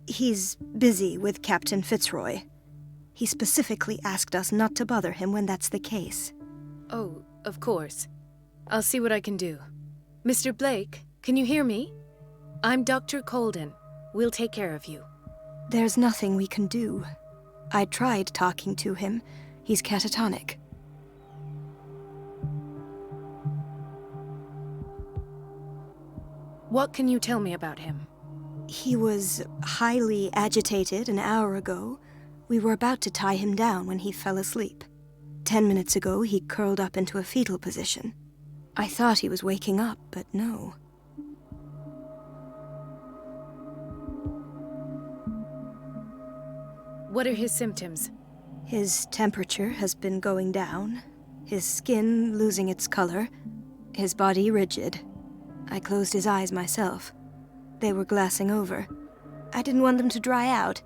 He's busy with Captain Fitzroy. He specifically asked us not to bother him when that's the case. Oh, of course. I'll see what I can do. Mr. Blake, can you hear me? I'm Dr. Colden. We'll take care of you. There's nothing we can do. I tried talking to him. He's catatonic. What can you tell me about him? He was highly agitated an hour ago. We were about to tie him down when he fell asleep. 10 minutes ago, he curled up into a fetal position. I thought he was waking up, but no. What are his symptoms? His temperature has been going down, his skin losing its color, his body rigid. I closed his eyes myself. They were glassing over. I didn't want them to dry out,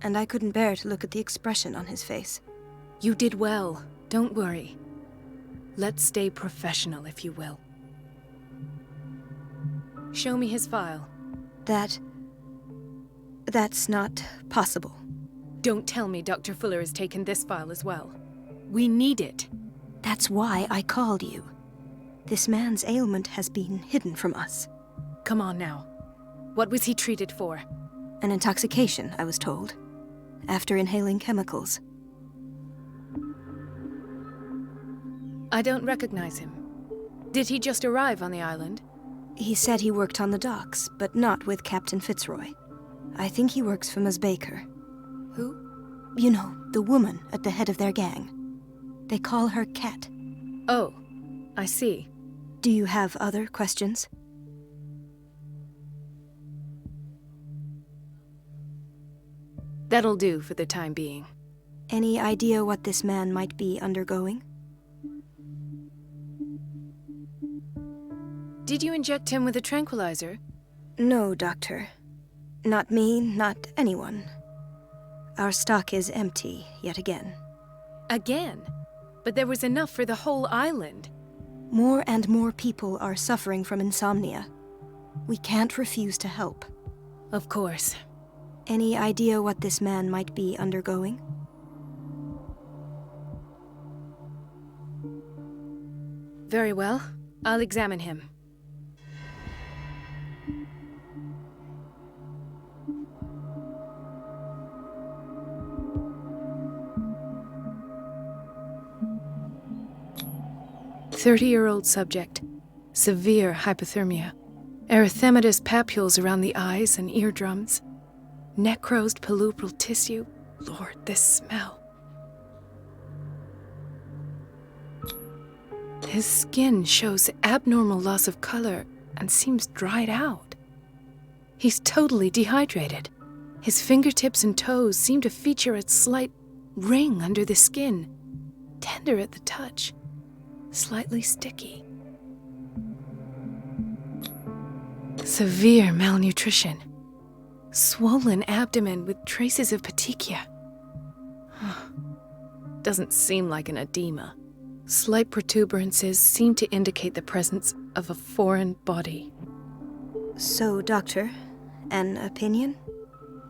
and I couldn't bear to look at the expression on his face. You did well. Don't worry. Let's stay professional, if you will. Show me his file. That's not possible. Don't tell me Dr. Fuller has taken this file as well. We need it. That's why I called you. This man's ailment has been hidden from us. Come on now. What was he treated for? An intoxication, I was told. After inhaling chemicals. I don't recognize him. Did he just arrive on the island? He said he worked on the docks, but not with Captain Fitzroy. I think he works for Ms. Baker. Who? You know, the woman at the head of their gang. They call her Cat. Oh, I see. Do you have other questions? That'll do for the time being. Any idea what this man might be undergoing? Did you inject him with a tranquilizer? No, Doctor. Not me, not anyone. Our stock is empty, yet again. Again? But there was enough for the whole island. More and more people are suffering from insomnia. We can't refuse to help. Of course. Any idea what this man might be undergoing? Very well. I'll examine him. "30-year-old subject. Severe hypothermia. Erythematous papules around the eyes and eardrums. Necrosed palpebral tissue. Lord, this smell. His skin shows abnormal loss of color and seems dried out. He's totally dehydrated. His fingertips and toes seem to feature a slight ring under the skin, tender at the touch, slightly sticky. Severe malnutrition. Swollen abdomen with traces of petechia. Doesn't seem like an edema. Slight protuberances seem to indicate the presence of a foreign body. So, Doctor, an opinion?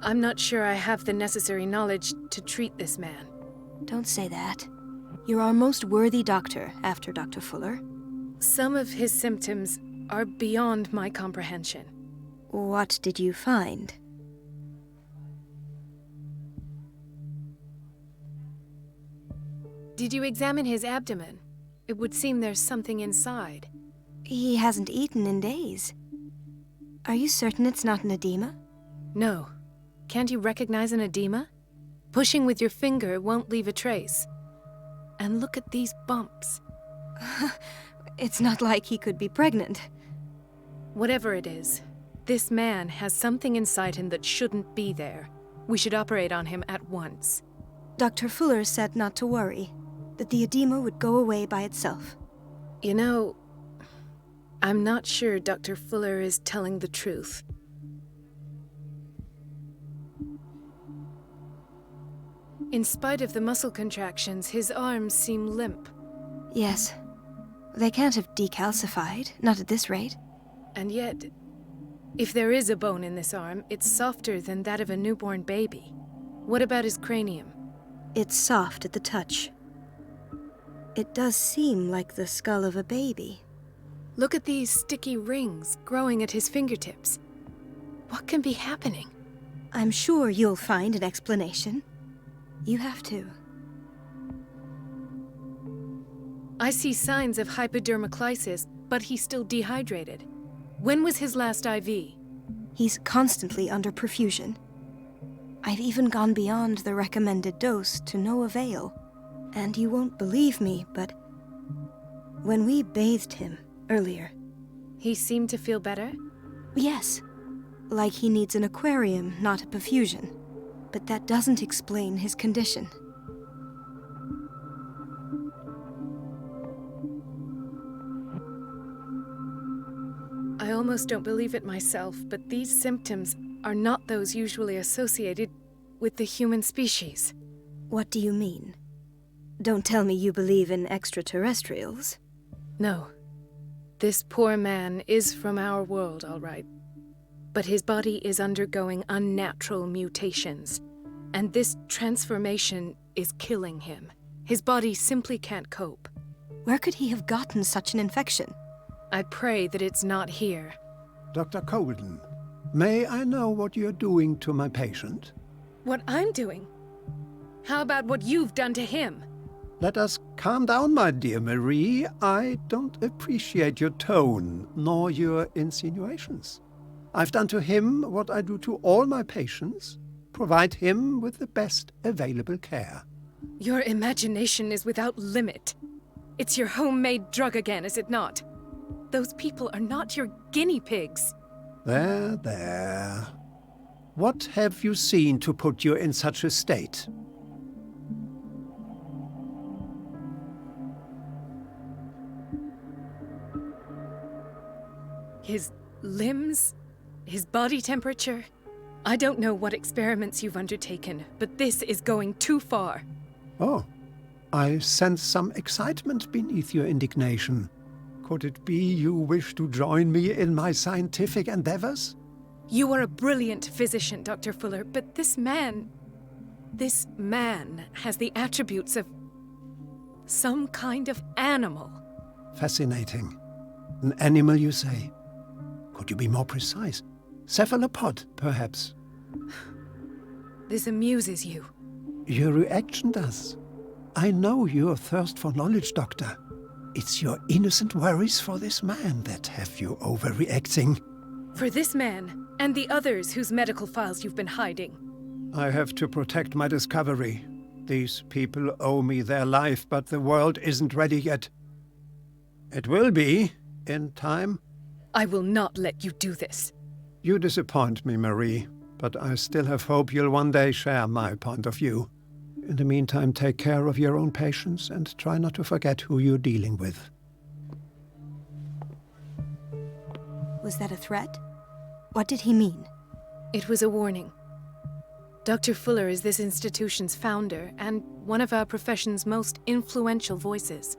I'm not sure I have the necessary knowledge to treat this man. Don't say that. You're our most worthy doctor after Dr. Fuller. Some of his symptoms are beyond my comprehension. What did you find? Did you examine his abdomen? It would seem there's something inside. He hasn't eaten in days. Are you certain it's not an edema? No. Can't you recognize an edema? Pushing with your finger won't leave a trace. And look at these bumps. It's not like he could be pregnant. Whatever it is, this man has something inside him that shouldn't be there. We should operate on him at once. Dr. Fuller said not to worry, that the edema would go away by itself. You know, I'm not sure Dr. Fuller is telling the truth. In spite of the muscle contractions, his arms seem limp. Yes. They can't have decalcified, not at this rate. And yet, If there is a bone in this arm, it's softer than that of a newborn baby. What about his cranium? It's soft at the touch. It does seem like the skull of a baby. Look at these sticky rings growing at his fingertips. What can be happening? I'm sure you'll find an explanation. You have to. I see signs of hypodermoclysis, but he's still dehydrated. When was his last IV? He's constantly under perfusion. I've even gone beyond the recommended dose to no avail. And you won't believe me, but when we bathed him earlier... He seemed to feel better? Yes. Like he needs an aquarium, not a perfusion. But that doesn't explain his condition. I almost don't believe it myself, but these symptoms are not those usually associated with the human species. What do you mean? Don't tell me you believe in extraterrestrials. No. This poor man is from our world, all right. But his body is undergoing unnatural mutations, and this transformation is killing him. His body simply can't cope. Where could he have gotten such an infection? I pray that it's not here. Dr. Colden, may I know what you're doing to my patient? What I'm doing? How about what you've done to him? Let us calm down, my dear Marie. I don't appreciate your tone, nor your insinuations. I've done to him what I do to all my patients, provide him with the best available care. Your imagination is without limit. It's your homemade drug again, is it not? Those people are not your guinea pigs. There, there. What have you seen to put you in such a state? His limbs? His body temperature? I don't know what experiments you've undertaken, but this is going too far. Oh, I sense some excitement beneath your indignation. Could it be you wish to join me in my scientific endeavors? You are a brilliant physician, Dr. Fuller, but this man has the attributes of some kind of animal. Fascinating. An animal, you say? Could you be more precise? Cephalopod, perhaps? This amuses you. Your reaction does. I know your thirst for knowledge, Doctor. It's your innocent worries for this man that have you overreacting. For this man, and the others whose medical files you've been hiding. I have to protect my discovery. These people owe me their life, but the world isn't ready yet. It will be, in time. I will not let you do this. You disappoint me, Marie, but I still have hope you'll one day share my point of view. In the meantime, take care of your own patients and try not to forget who you're dealing with. Was that a threat? What did he mean? It was a warning. Dr. Fuller is this institution's founder and one of our profession's most influential voices.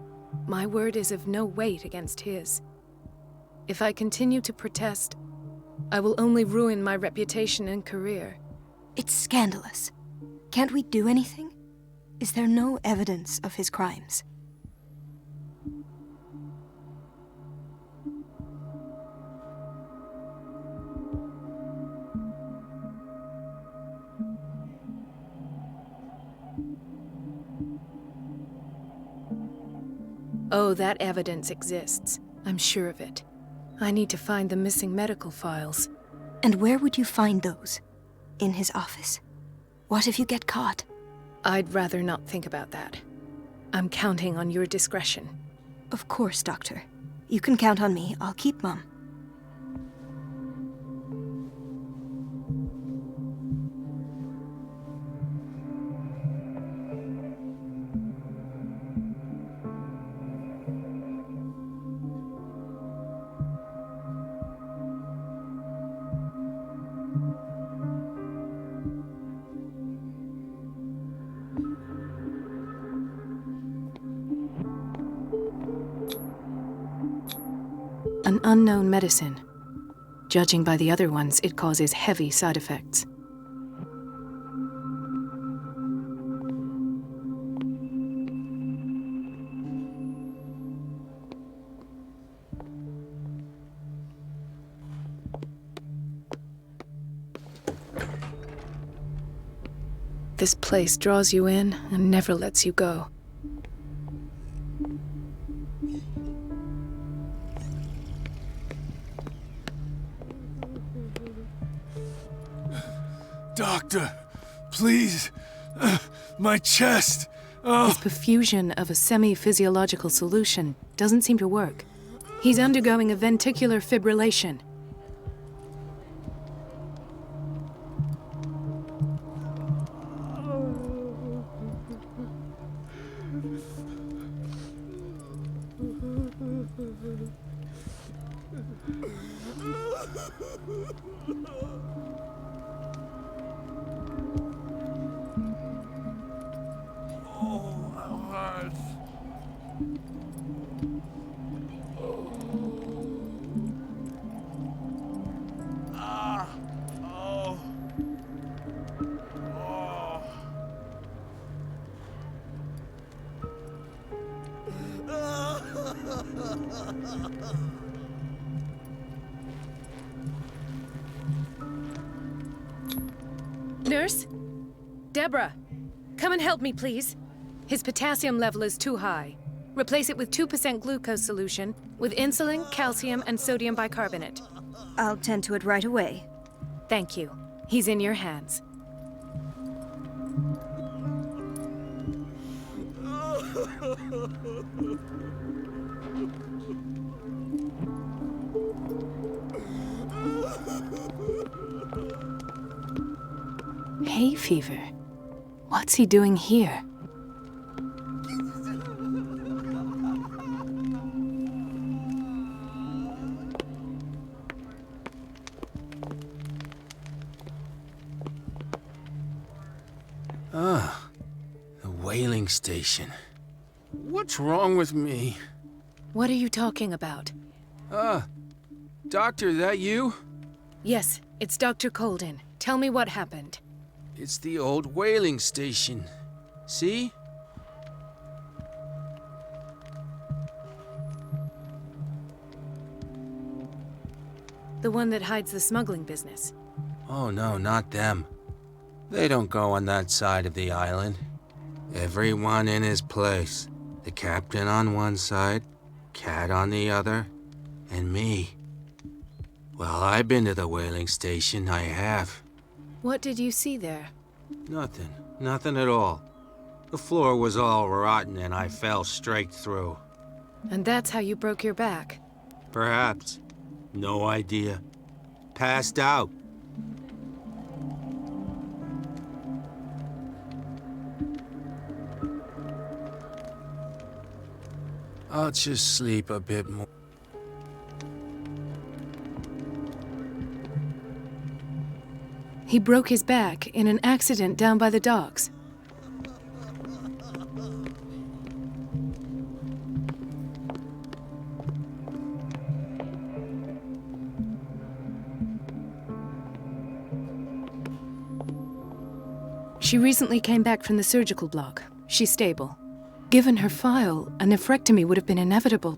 My word is of no weight against his. If I continue to protest, I will only ruin my reputation and career. It's scandalous. Can't we do anything? Is there no evidence of his crimes? Oh, that evidence exists. I'm sure of it. I need to find the missing medical files. And where would you find those? In his office? What if you get caught? I'd rather not think about that. I'm counting on your discretion. Of course, Doctor. You can count on me. I'll keep Mum. An unknown medicine. Judging by the other ones, it causes heavy side effects. This place draws you in and never lets you go. Doctor, please. My chest. His perfusion of a semi-physiological solution doesn't seem to work. He's undergoing a ventricular fibrillation. Nurse? Deborah, come and help me, please. His potassium level is too high. Replace it with 2% glucose solution with insulin, calcium, and sodium bicarbonate. I'll tend to it right away. Thank you. He's in your hands. Hay fever. What's he doing here? Ah, the whaling station. What's wrong with me? What are you talking about? Doctor, that you? Yes, it's Dr. Colden. Tell me what happened. It's the old whaling station. See? The one that hides the smuggling business. Oh no, not them. They don't go on that side of the island. Everyone in his place. The captain on one side, Cat on the other, and me. Well, I've been to the whaling station, I have. What did you see there? Nothing. Nothing at all. The floor was all rotten and I fell straight through. And that's how you broke your back. Perhaps. No idea. Passed out. I'll just sleep a bit more. He broke his back in an accident down by the docks. She recently came back from the surgical block. She's stable. Given her file, a nephrectomy would have been inevitable,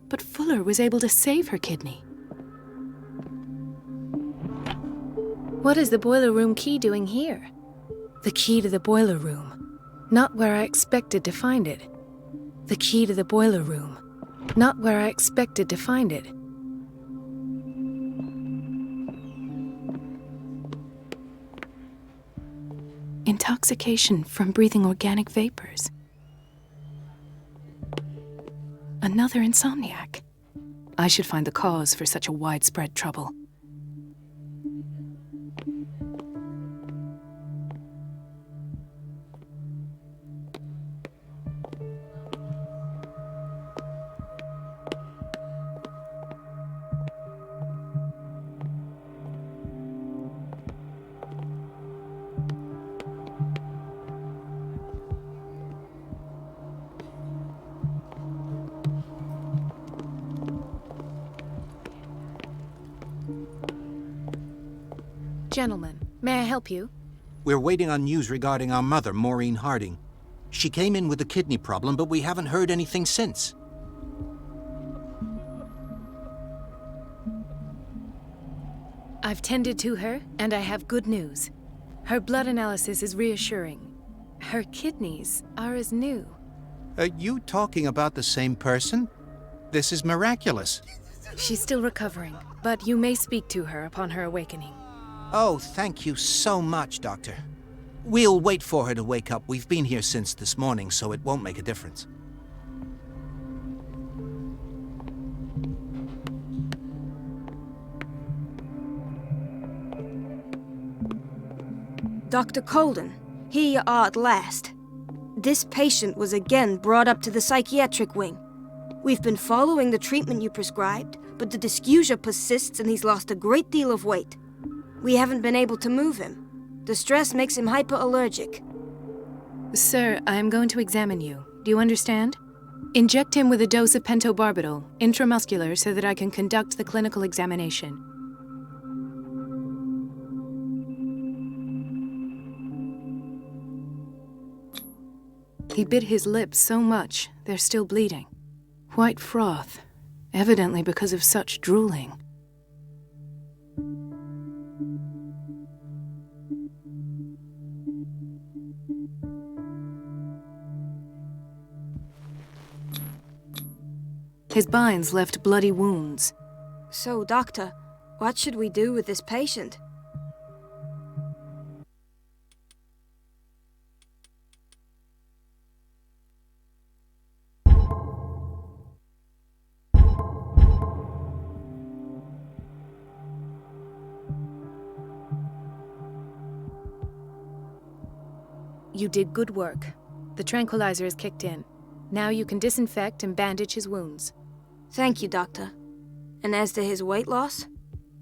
but Fuller was able to save her kidney. What is the boiler room key doing here? The key to the boiler room. Not where I expected to find it. The key to the boiler room. Not where I expected to find it. Intoxication from breathing organic vapors. Another insomniac. I should find the cause for such a widespread trouble. gentlemen. May I help you? We're waiting on news regarding our mother, Maureen Harding. She came in with a kidney problem, but we haven't heard anything since. I've tended to her, and I have good news. Her blood analysis is reassuring. Her kidneys are as new. Are you talking about the same person? This is miraculous. She's still recovering, but you may speak to her upon her awakening. Oh, thank you so much, Doctor. We'll wait for her to wake up. We've been here since this morning, so it won't make a difference. Dr. Colden, here you are at last. This patient was again brought up to the psychiatric wing. We've been following the treatment you prescribed, but the dysgeusia persists and he's lost a great deal of weight. We haven't been able to move him. The stress makes him hyperallergic. Sir, I am going to examine you. Do you understand? Inject him with a dose of pentobarbital, intramuscular, so that I can conduct the clinical examination. He bit his lips so much, they're still bleeding. White froth, evidently because of such drooling. His binds left bloody wounds. So, Doctor, what should we do with this patient? You did good work. The tranquilizer is kicked in. Now you can disinfect and bandage his wounds. Thank you, Doctor. And as to his weight loss?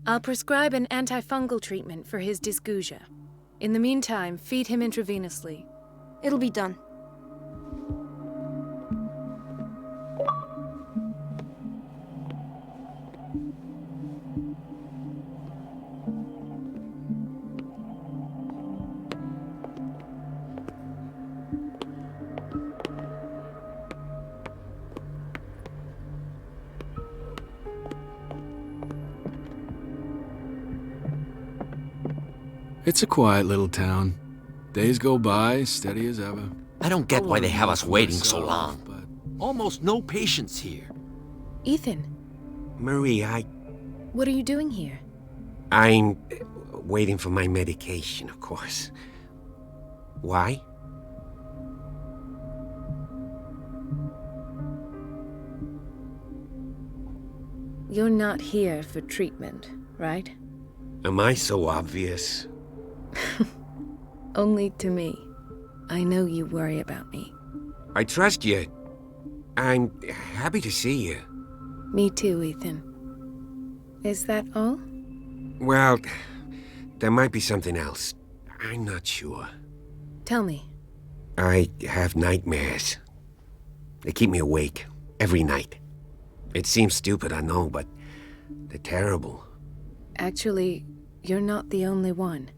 I'll prescribe an antifungal treatment for his dysgeusia. In the meantime, feed him intravenously. It'll be done. It's a quiet little town. Days go by, steady as ever. I don't get why they have us waiting so long. But Almost no patients here. Ethan, Marie, what are you doing here? I'm waiting for my medication, of course. Why? You're not here for treatment, right? Am I so obvious? Only to me. I know you worry about me. I trust you. I'm happy to see you. Me too, Ethan. Is that all? Well, there might be something else. I'm not sure. Tell me. I have nightmares. They keep me awake every night. It seems stupid, I know, but they're terrible. Actually, you're not the only one.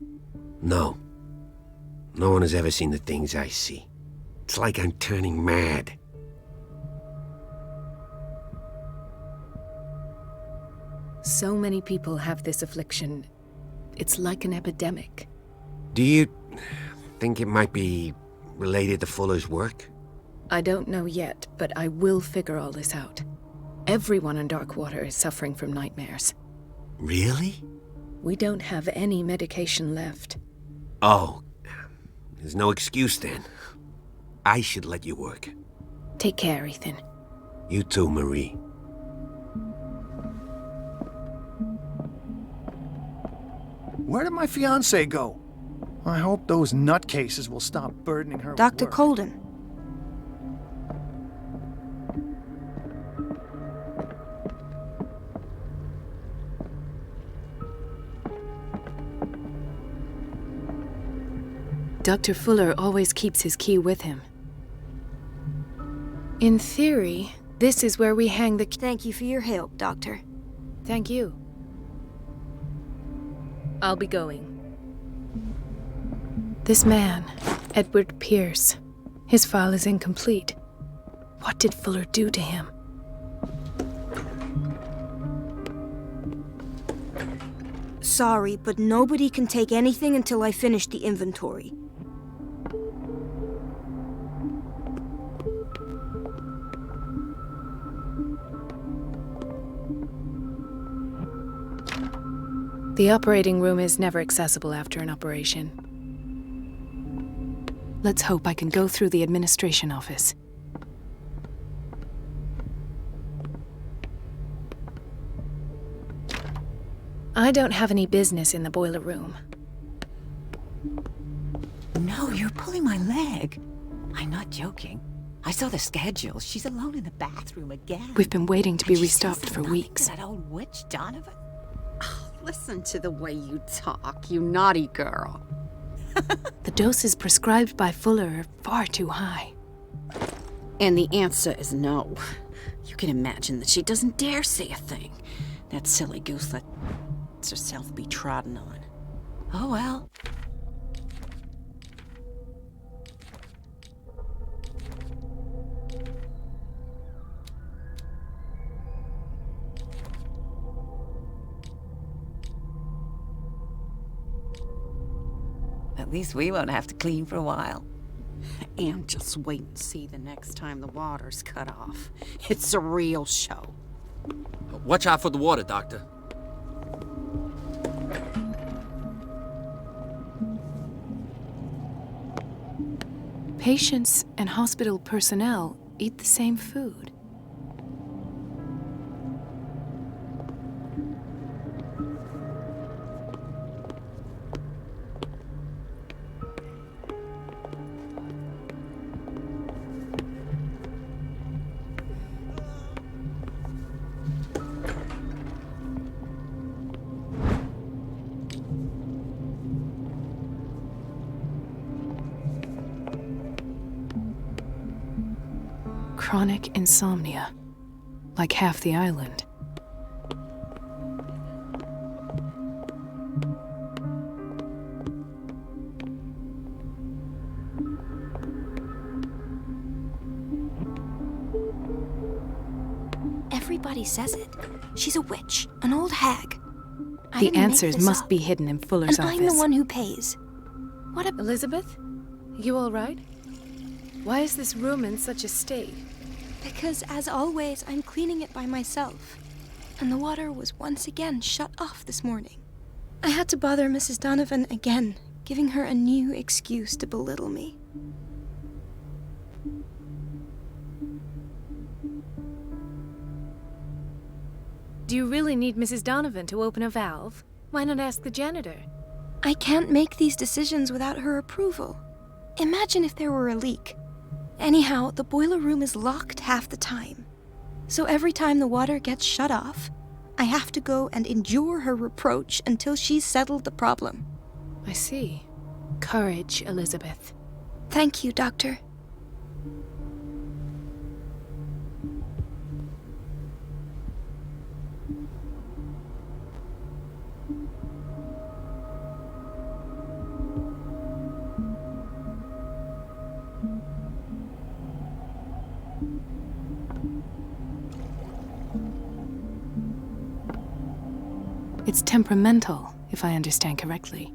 No. No one has ever seen the things I see. It's like I'm turning mad. So many people have this affliction. It's like an epidemic. Do you think it might be related to Fuller's work? I don't know yet, but I will figure all this out. Everyone in Darkwater is suffering from nightmares. Really? We don't have any medication left. Oh, there's no excuse then. I should let you work. Take care, Ethan. You too, Marie. Where did my fiancée go? I hope those nutcases will stop burdening her with Dr. work. Colden. Dr. Fuller always keeps his key with him. In theory, this is where we hang the key. Thank you for your help, Doctor. Thank you. I'll be going. This man, Edward Pierce, his file is incomplete. What did Fuller do to him? Sorry, but nobody can take anything until I finish the inventory. The operating room is never accessible after an operation. Let's hope I can go through the administration office. I don't have any business in the boiler room. No, you're pulling my leg. I'm not joking. I saw the schedule. She's alone in the bathroom again. We've been waiting to be And she restocked says for nothing weeks. to that old witch, Donovan? Listen to the way you talk, you naughty girl. The doses prescribed by Fuller are far too high. And the answer is no. You can imagine that she doesn't dare say a thing. That silly goose lets herself be trodden on. Oh, well. At least we won't have to clean for a while. And just wait and see the next time the water's cut off. It's a real show. Watch out for the water, Doctor. Patients and hospital personnel eat the same food. Chronic insomnia, like half the island. Everybody says it. She's a witch, an old hag. I The didn't make answers this must up. be hidden in Fuller's And office. I'm the one who pays. What a... Elizabeth? You all right? Why is this room in such a state? Because, as always, I'm cleaning it by myself. And the water was once again shut off this morning. I had to bother Mrs. Donovan again, giving her a new excuse to belittle me. Do you really need Mrs. Donovan to open a valve? Why not ask the janitor? I can't make these decisions without her approval. Imagine if there were a leak. Anyhow, the boiler room is locked half the time. So every time the water gets shut off, I have to go and endure her reproach until she's settled the problem. I see. Courage, Elizabeth. Thank you, Doctor. It's temperamental, if I understand correctly.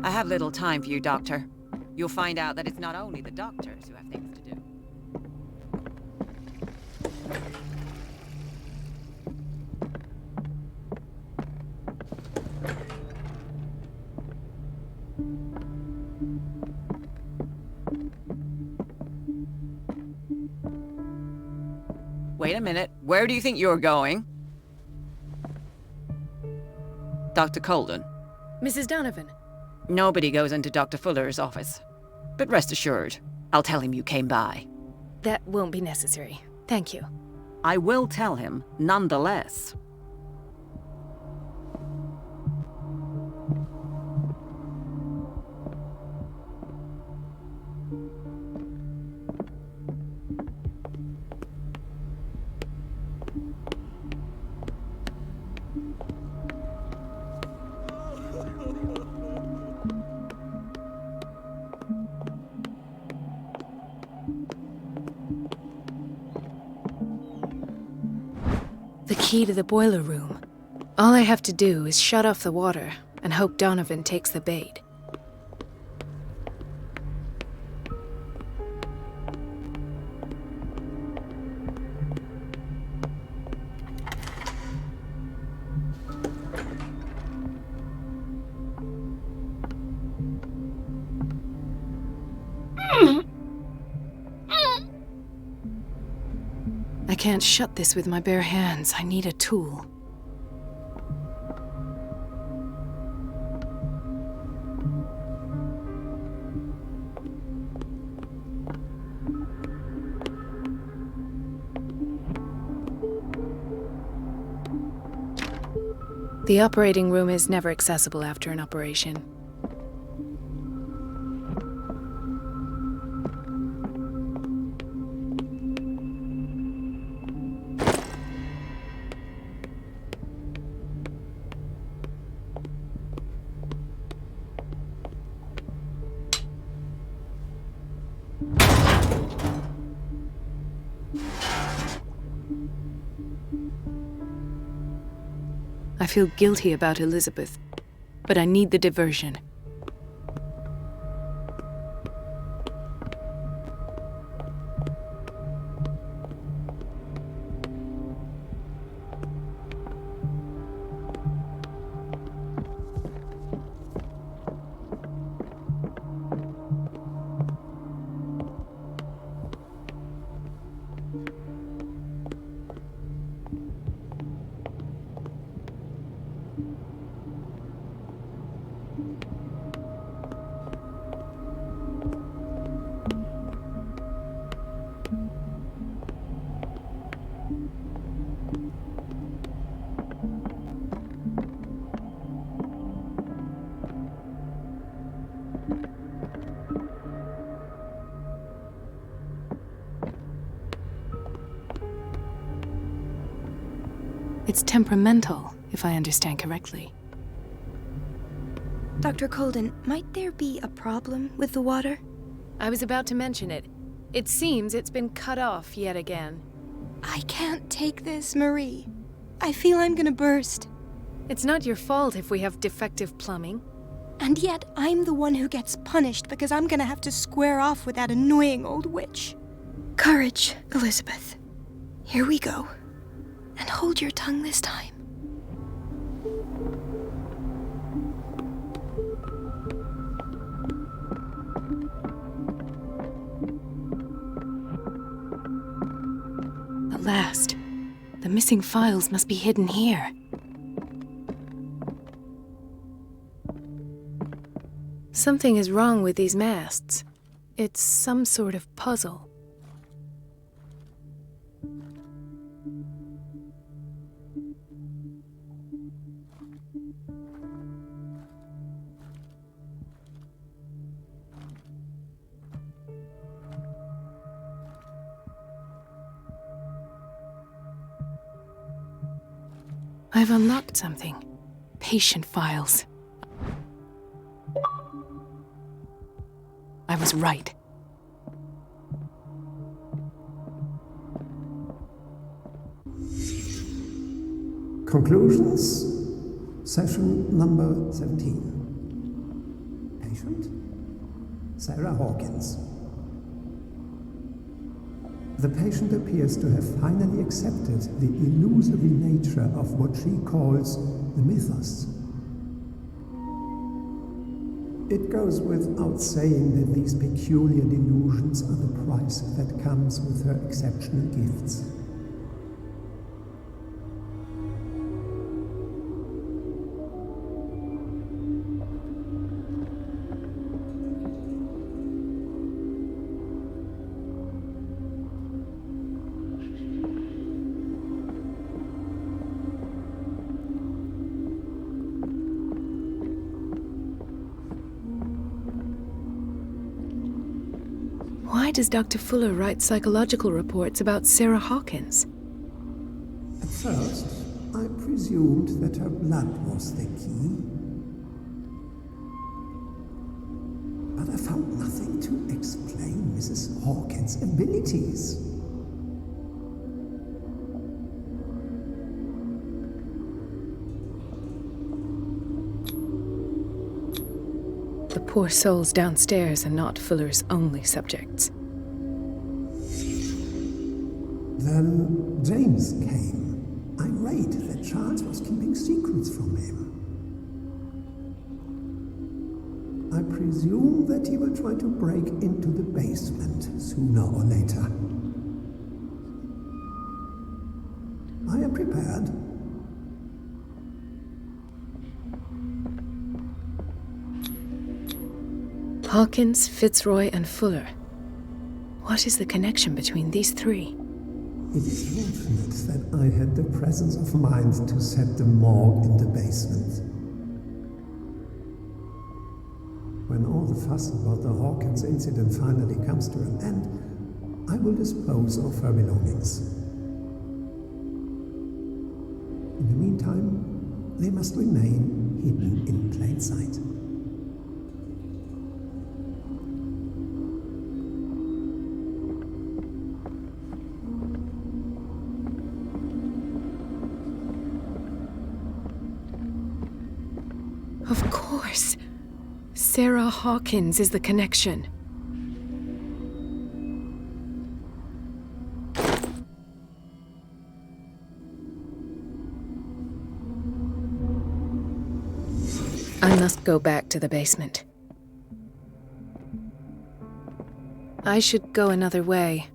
I have little time for you, Doctor. You'll find out that it's not only the doctors who have things to do. Wait a minute. Where do you think you're going? Dr. Colden. Mrs. Donovan. Nobody goes into Dr. Fuller's office. But rest assured, I'll tell him you came by. That won't be necessary. Thank you. I will tell him, nonetheless. The key to the boiler room. All I have to do is shut off the water and hope Donovan takes the bait. I can't shut this with my bare hands. I need a tool. The operating room is never accessible after an operation. I feel guilty about Elizabeth, but I need the diversion. It's temperamental, if I understand correctly. Dr. Colden, might there be a problem with the water? I was about to mention it. It seems it's been cut off yet again. I can't take this, Marie. I feel I'm gonna burst. It's not your fault if we have defective plumbing. And yet, I'm the one who gets punished because I'm gonna have to square off with that annoying old witch. Courage, Elizabeth. Here we go. And hold your tongue this time. At last. The missing files must be hidden here. Something is wrong with these masts. It's some sort of puzzle. I've unlocked something. Patient files. I was right. Conclusions. Session number 17. Patient, Sarah Hawkins. The patient appears to have finally accepted the illusory nature of what she calls the mythos. It goes without saying that these peculiar delusions are the price that comes with her exceptional gifts. Why does Dr. Fuller write psychological reports about Sarah Hawkins? At first, I presumed that her blood was the key. But I found nothing to explain Mrs. Hawkins' abilities. The poor souls downstairs are not Fuller's only subjects. Then James came, irate that Charles was keeping secrets from him. I presume that he will try to break into the basement sooner or later. I am prepared. Hawkins, Fitzroy, and Fuller. What is the connection between these three? It is fortunate that I had the presence of mind to set the morgue in the basement. When all the fuss about the Hawkins incident finally comes to an end, I will dispose of her belongings. In the meantime, they must remain hidden in plain sight. Of course. Sarah Hawkins is the connection. I must go back to the basement. I should go another way.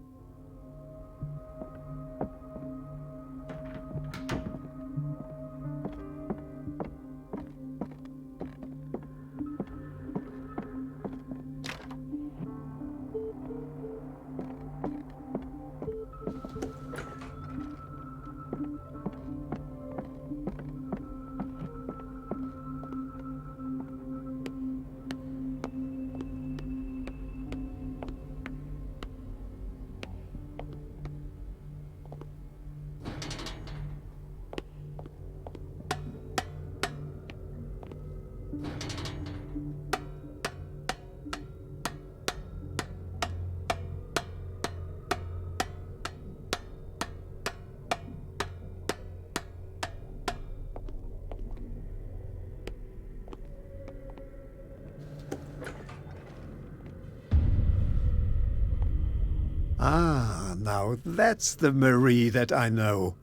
Ah, now that's the Marie that I know.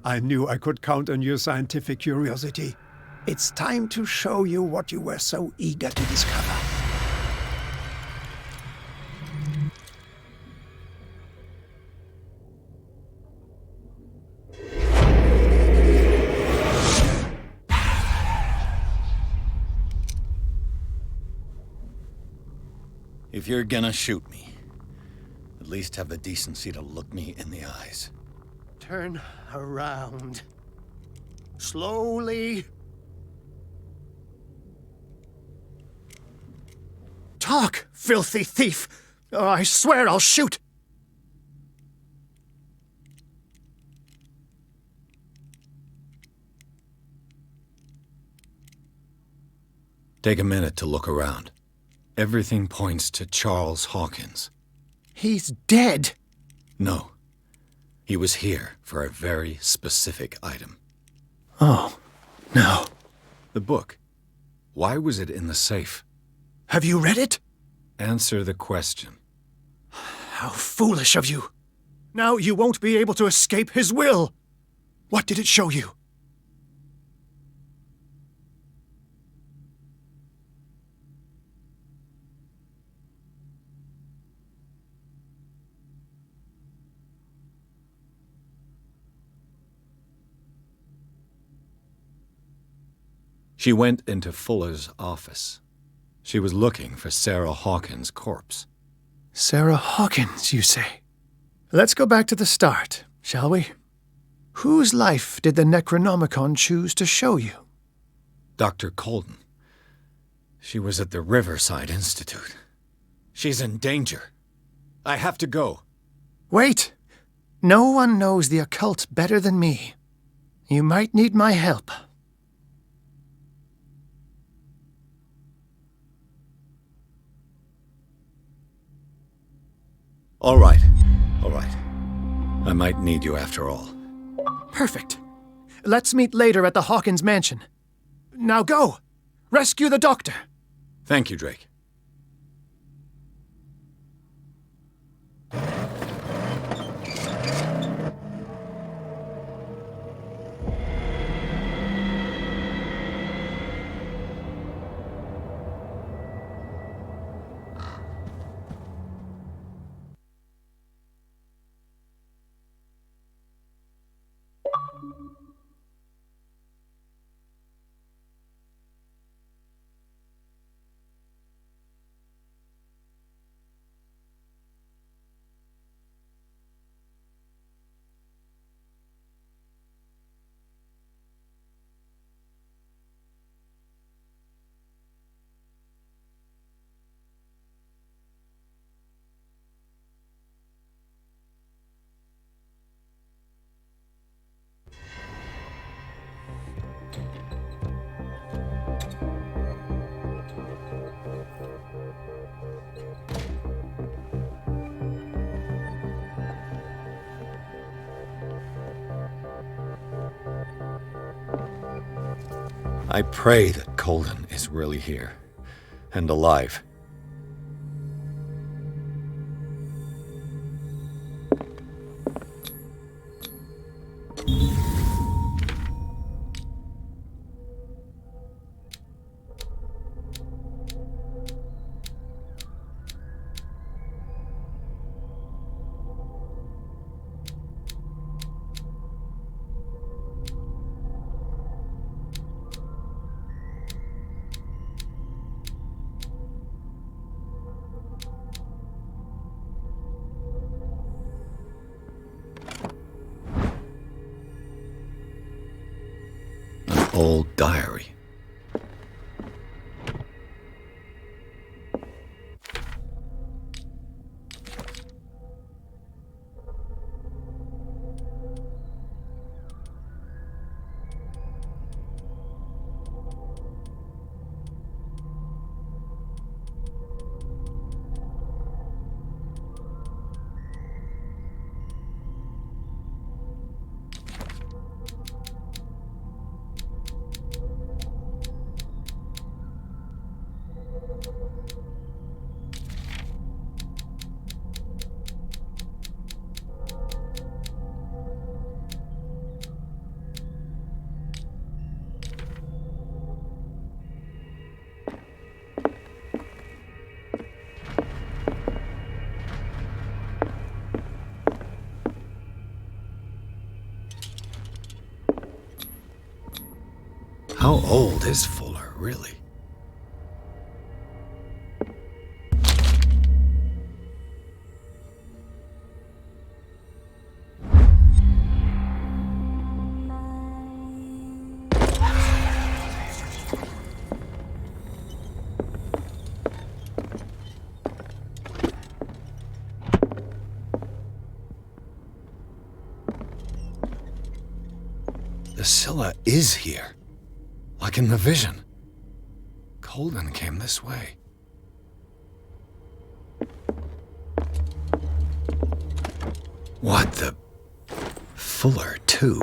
I knew I could count on your scientific curiosity. It's time to show you what you were so eager to discover. If you're gonna shoot me, at least have the decency to look me in the eyes. Turn around. Slowly. Talk, filthy thief! Oh, I swear I'll shoot! Take a minute to look around. Everything points to Charles Hawkins. He's dead! No. He was here for a very specific item. Oh, no. The book. Why was it in the safe? Have you read it? Answer the question. How foolish of you. Now you won't be able to escape his will. What did it show you? She went into Fuller's office. She was looking for Sarah Hawkins' corpse. Sarah Hawkins, you say? Let's go back to the start, shall we? Whose life did the Necronomicon choose to show you? Dr. Colden. She was at the Riverside Institute. She's in danger. I have to go. Wait! No one knows the occult better than me. You might need my help. All right. I might need you after all. Perfect. Let's meet later at the Hawkins mansion. Now go! Rescue the doctor! Thank you, Drake. I pray that Colden is really here and alive. Old diary. How old is Fuller, really? The Scylla is here. Like in the vision. Colden came this way. What the... Fuller, too.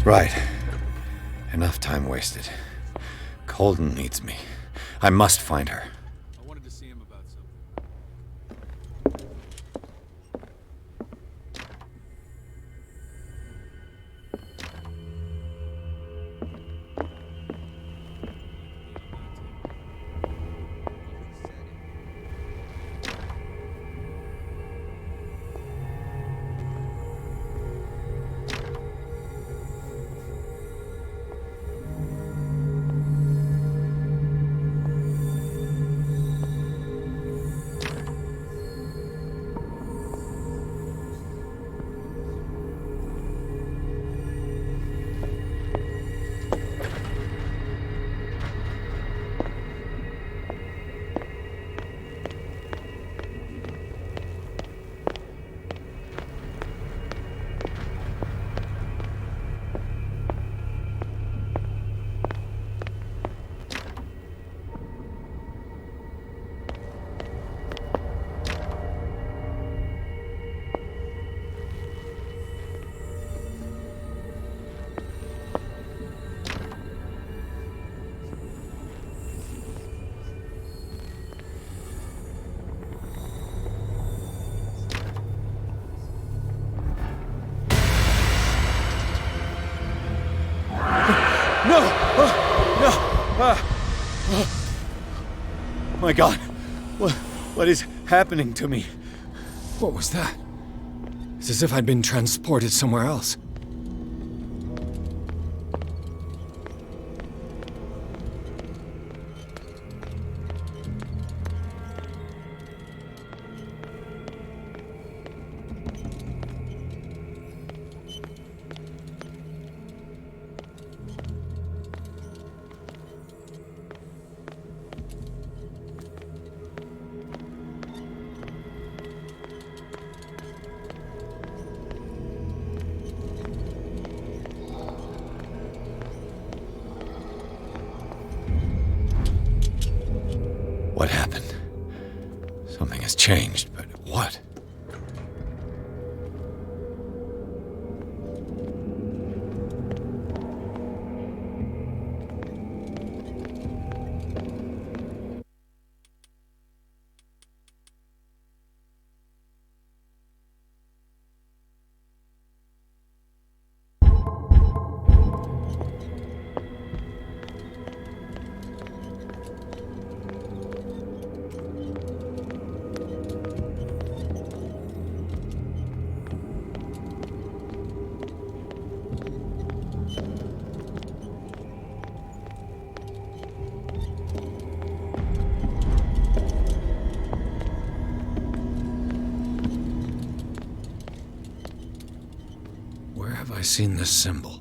Right. Enough time wasted. Colden needs me. I must find her. I wanted to see him about something. No! No! My God! What is happening to me? What was that? It's as if I'd been transported somewhere else. What happened? Something has changed, but what? Where have I seen this symbol?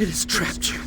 It has trapped you.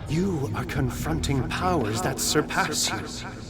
You are confronting powers that surpass you.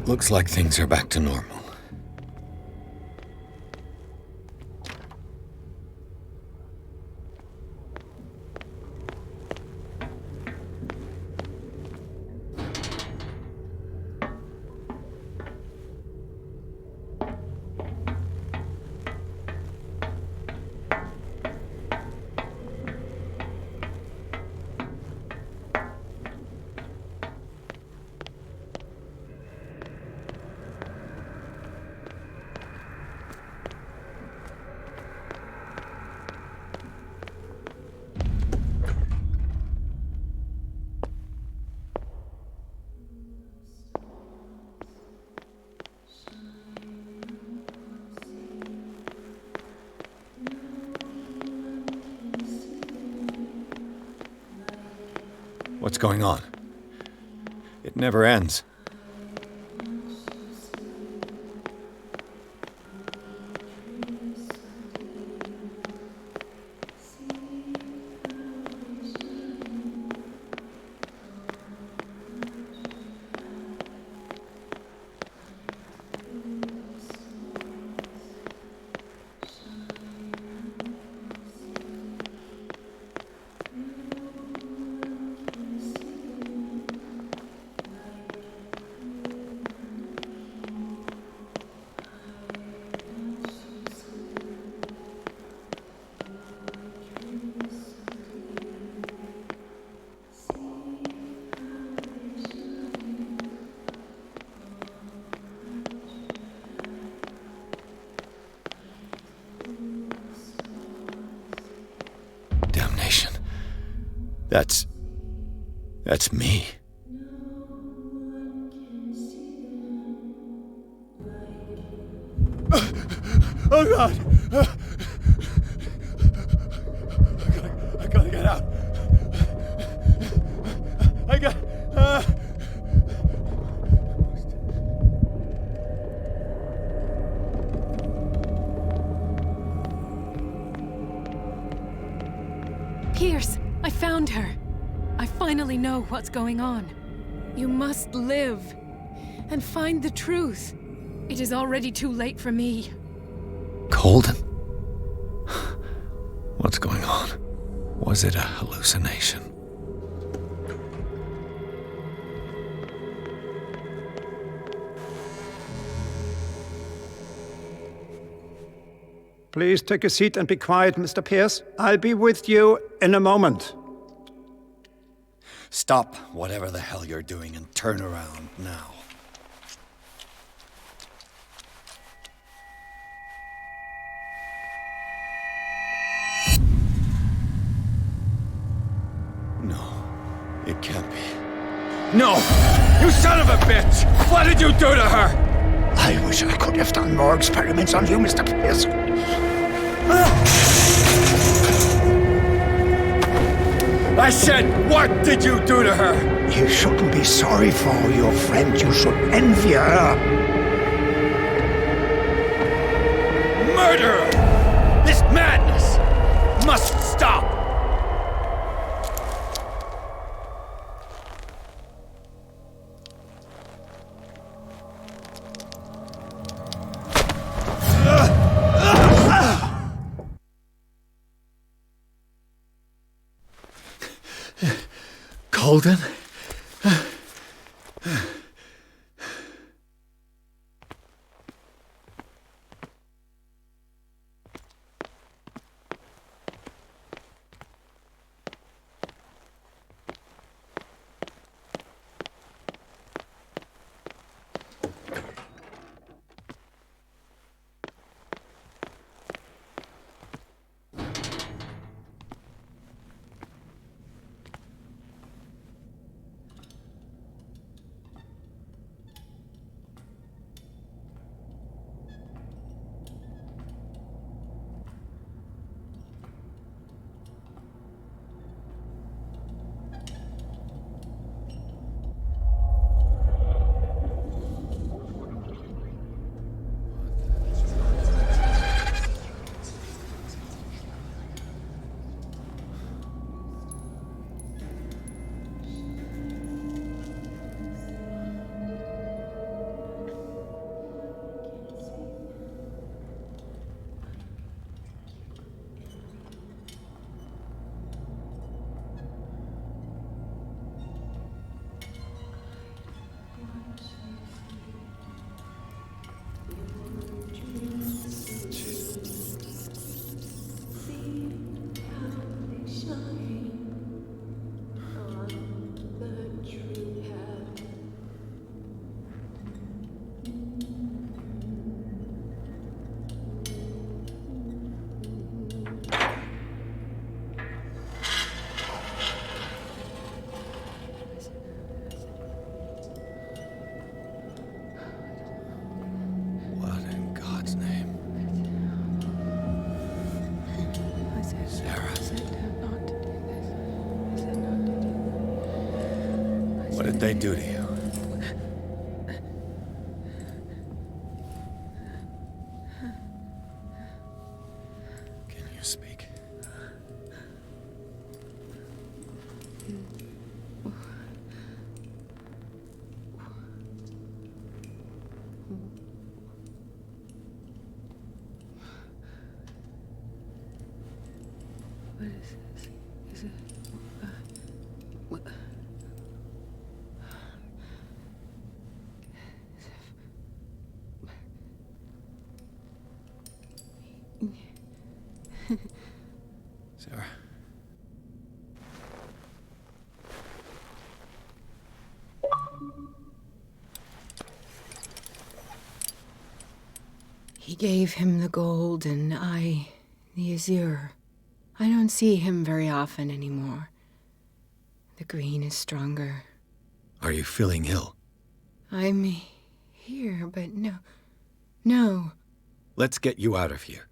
Looks like things are back to normal. What's going on? It never ends. Damnation. That's me. Oh God! I gotta get out. I got. Pierce, I found her. I finally know what's going on. You must live and find the truth. It is already too late for me. Colden? What's going on? Was it a hallucination? Please take a seat and be quiet, Mr. Pierce. I'll be with you in a moment. Stop whatever the hell you're doing and turn around now. No, it can't be. No! You son of a bitch! What did you do to her? I wish I could have done more experiments on you, Mr. Pierce. I said, what did you do to her? You shouldn't be sorry for your friend. You should envy her. Murderer! This madness must stop! Colden? What did they do to you? Can you speak? What is this? Is it... what? Sarah. He gave him the gold and I the azure. I don't see him very often anymore. The green is stronger. Are you feeling ill? I'm here, but no. Let's get you out of here.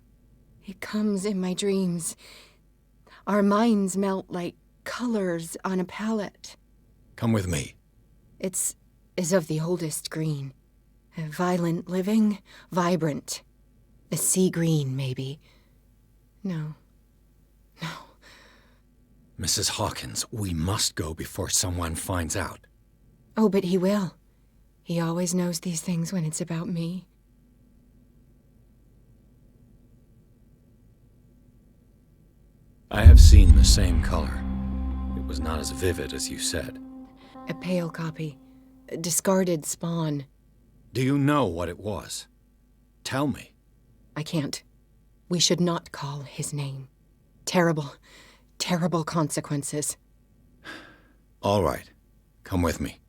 It comes in my dreams. Our minds melt like colors on a palette. Come with me. It's as of the oldest green. A violent living, vibrant. A sea green, maybe. No. Mrs. Hawkins, we must go before someone finds out. Oh, but he will. He always knows these things when it's about me. I have seen the same color. It was not as vivid as you said. A pale copy. A discarded spawn. Do you know what it was? Tell me. I can't. We should not call his name. Terrible consequences. All right. Come with me.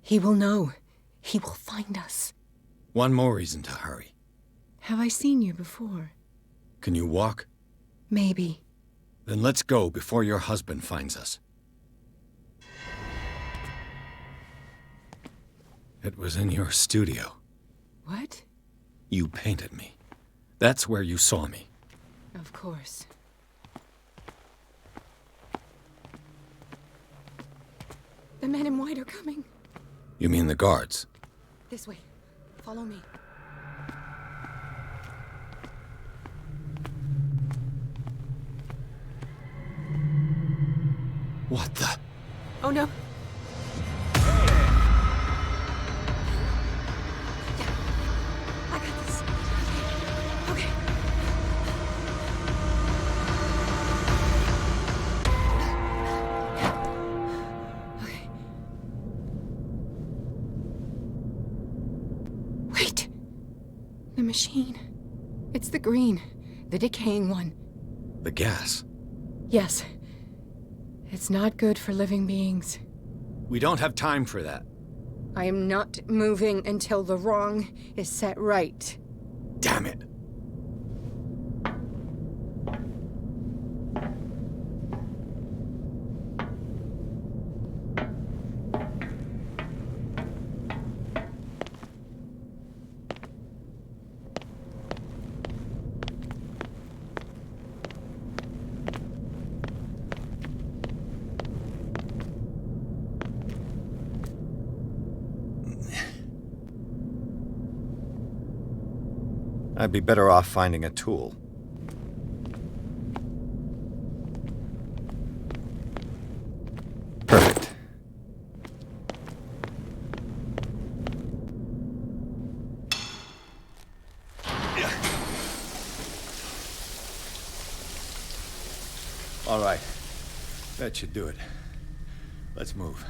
He will know. He will find us. One more reason to hurry. Have I seen you before? Can you walk? Maybe. Then let's go before your husband finds us. It was in your studio. What? You painted me. That's where you saw me. Of course. The men in white are coming. You mean the guards? This way. Follow me. What the? Oh no. I got this. Okay. Wait. The machine. It's the green. The decaying one. The gas. Yes. It's not good for living beings. We don't have time for that. I am not moving until the wrong is set right. Damn it. I'd be better off finding a tool. Perfect. All right. That should do it. Let's move.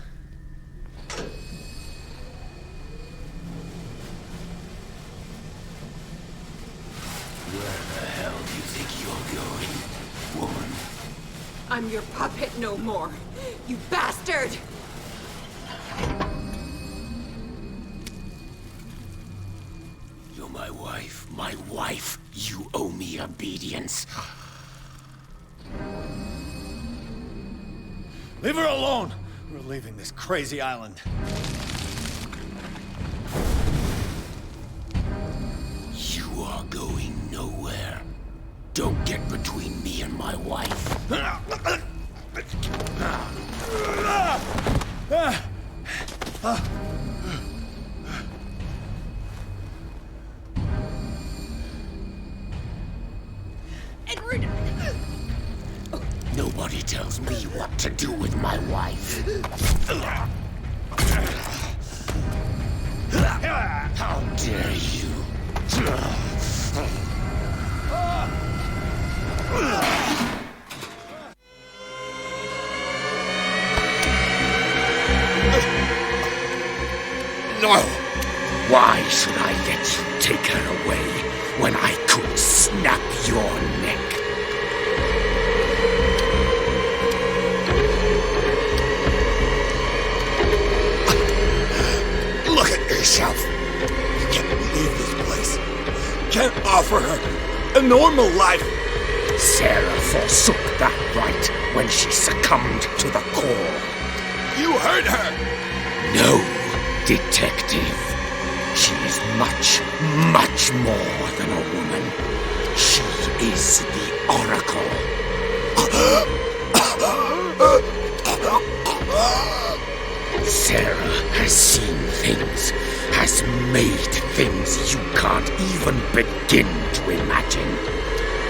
Where the hell do you think you're going, woman? I'm your puppet no more, you bastard! You're my wife. My wife. You owe me obedience. Leave her alone! We're leaving this crazy island. You are going nowhere. Don't get between me and my wife. Nobody tells me what to do with my wife. How dare you? No! Why should I let you take her away when I could snap your neck? Look at yourself. You can't leave this place. Can't offer her a normal life. Sarah forsook that right when she succumbed to the call. You heard her. No, detective. She is much, much more than a woman. She is the Oracle. Sarah has seen things, has made things you can't even begin to imagine.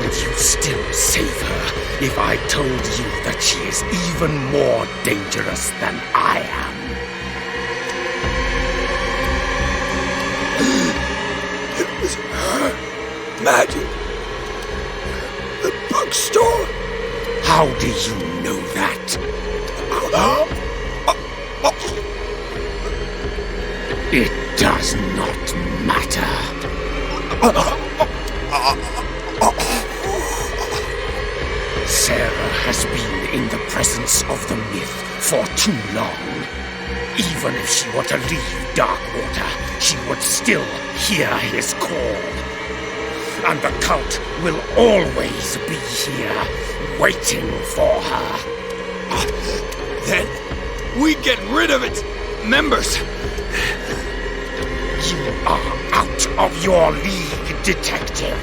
Would you still save her if I told you that she is even more dangerous than I am? It was her magic. The bookstore. How do you know that? It does not matter. Sarah has been in the presence of the myth for too long. Even if she were to leave Darkwater, she would still hear his call. And the cult will always be here, waiting for her. Then we get rid of its members. You are out of your league, detective.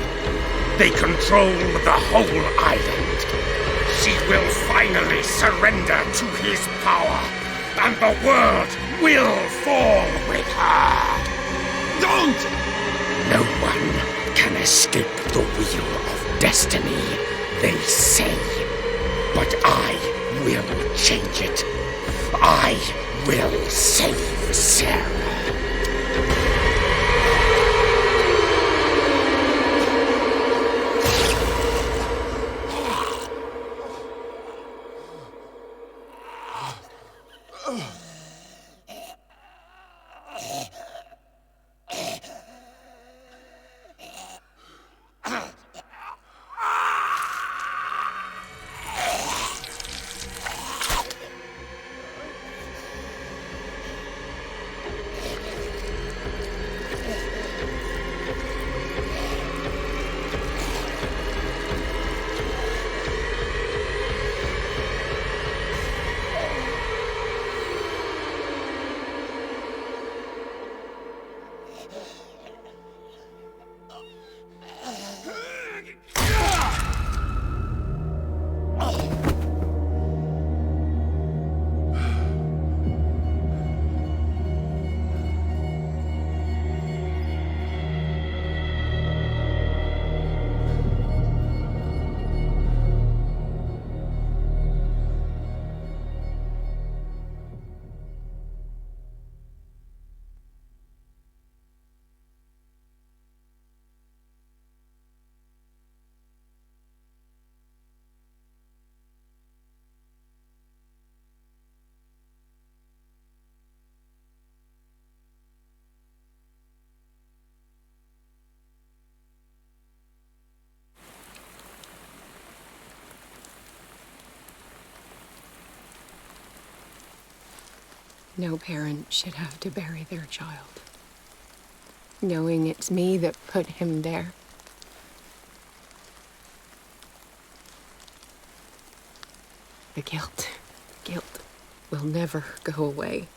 They control the whole island. She will finally surrender to his power, and the world will fall with her. Don't! No one can escape the wheel of destiny, they say. But I will change it. I will save Sarah. No parent should have to bury their child, knowing it's me that put him there. The guilt will never go away.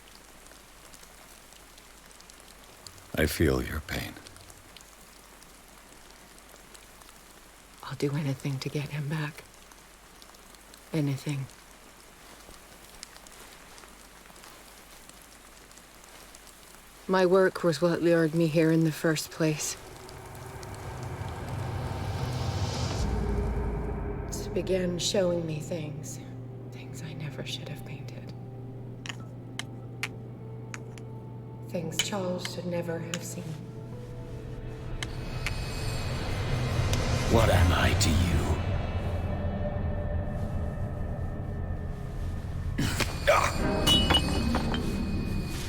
I feel your pain. I'll do anything to get him back. Anything. My work was what lured me here in the first place. It began showing me things I never should have painted. Things Charles should never have seen. What am I to you?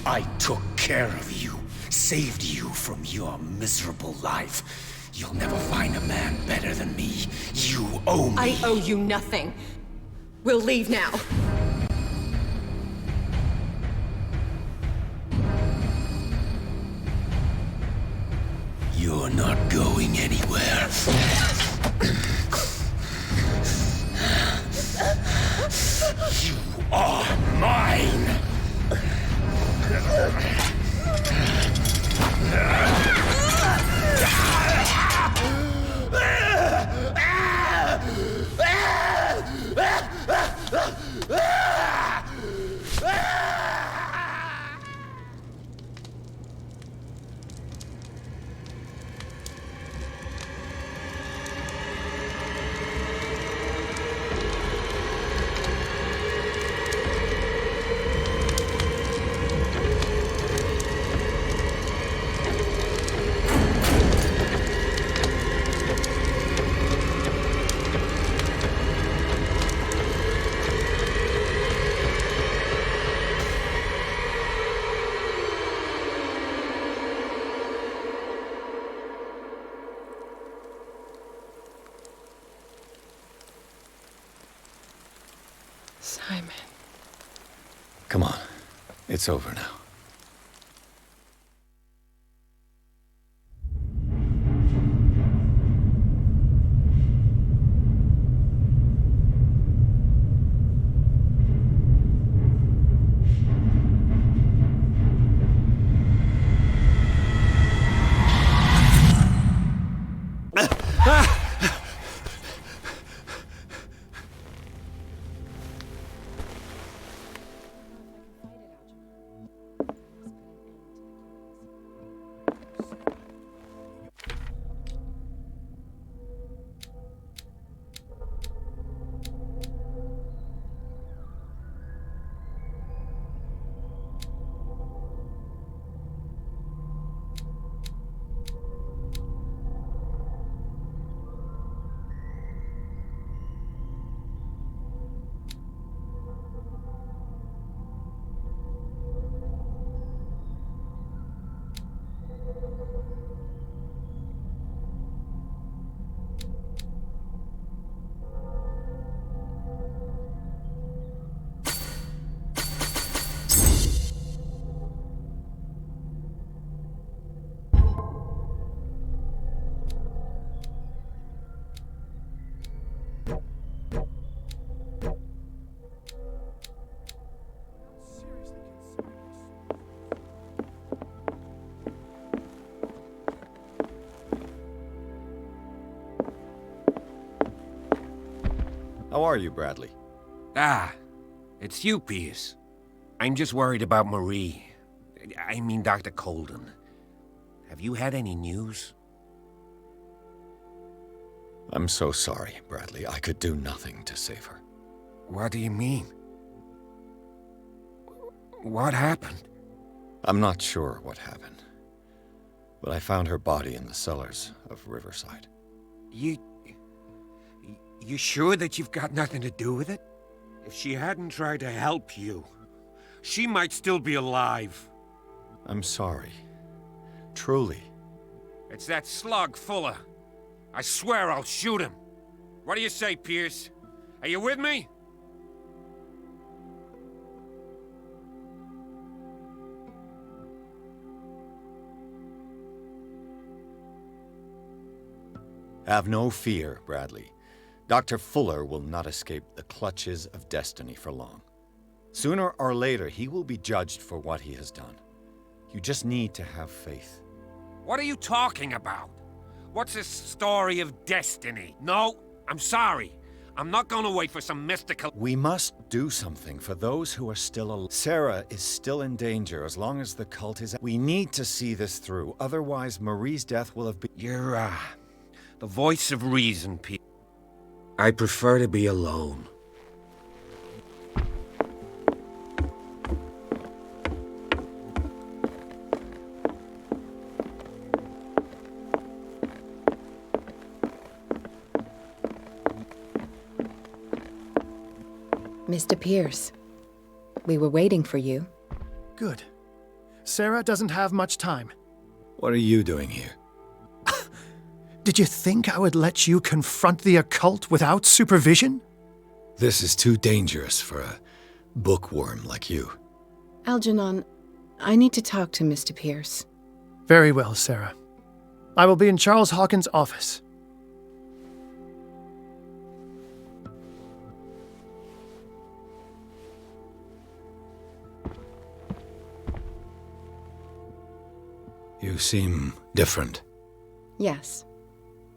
I took care of you, saved you from your miserable life. You'll never find a man better than me. You owe me. I owe you nothing. We'll leave now. You're not going anywhere. You are mine! Simon. Come on. It's over now. How are you, Bradley? Ah, it's you, Pierce. I'm just worried about Marie. I mean, Dr. Colden. Have you had any news? I'm so sorry, Bradley. I could do nothing to save her. What do you mean? What happened? I'm not sure what happened. But I found her body in the cellars of Riverside. You sure that you've got nothing to do with it? If she hadn't tried to help you, she might still be alive. I'm sorry. Truly. It's that slug, Fuller. I swear I'll shoot him. What do you say, Pierce? Are you with me? Have no fear, Bradley. Dr. Fuller will not escape the clutches of destiny for long. Sooner or later, he will be judged for what he has done. You just need to have faith. What are you talking about? What's this story of destiny? No, I'm sorry. I'm not gonna wait for some mystical... We must do something for those who are still alive. Sarah is still in danger as long as the cult is... We need to see this through, otherwise Marie's death will have been... You're, the voice of reason, Pete. I prefer to be alone. Mr. Pierce, we were waiting for you. Good. Sarah doesn't have much time. What are you doing here? Did you think I would let you confront the occult without supervision? This is too dangerous for a bookworm like you. Algernon, I need to talk to Mr. Pierce. Very well, Sarah. I will be in Charles Hawkins' office. You seem different. Yes.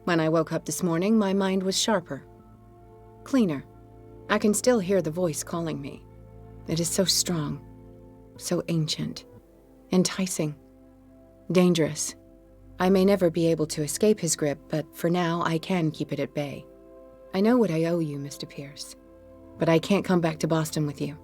When I woke up this morning, my mind was sharper. Cleaner. I can still hear the voice calling me. It is so strong. So ancient. Enticing. Dangerous. I may never be able to escape his grip, but for now I can keep it at bay. I know what I owe you, Mr. Pierce. But I can't come back to Boston with you.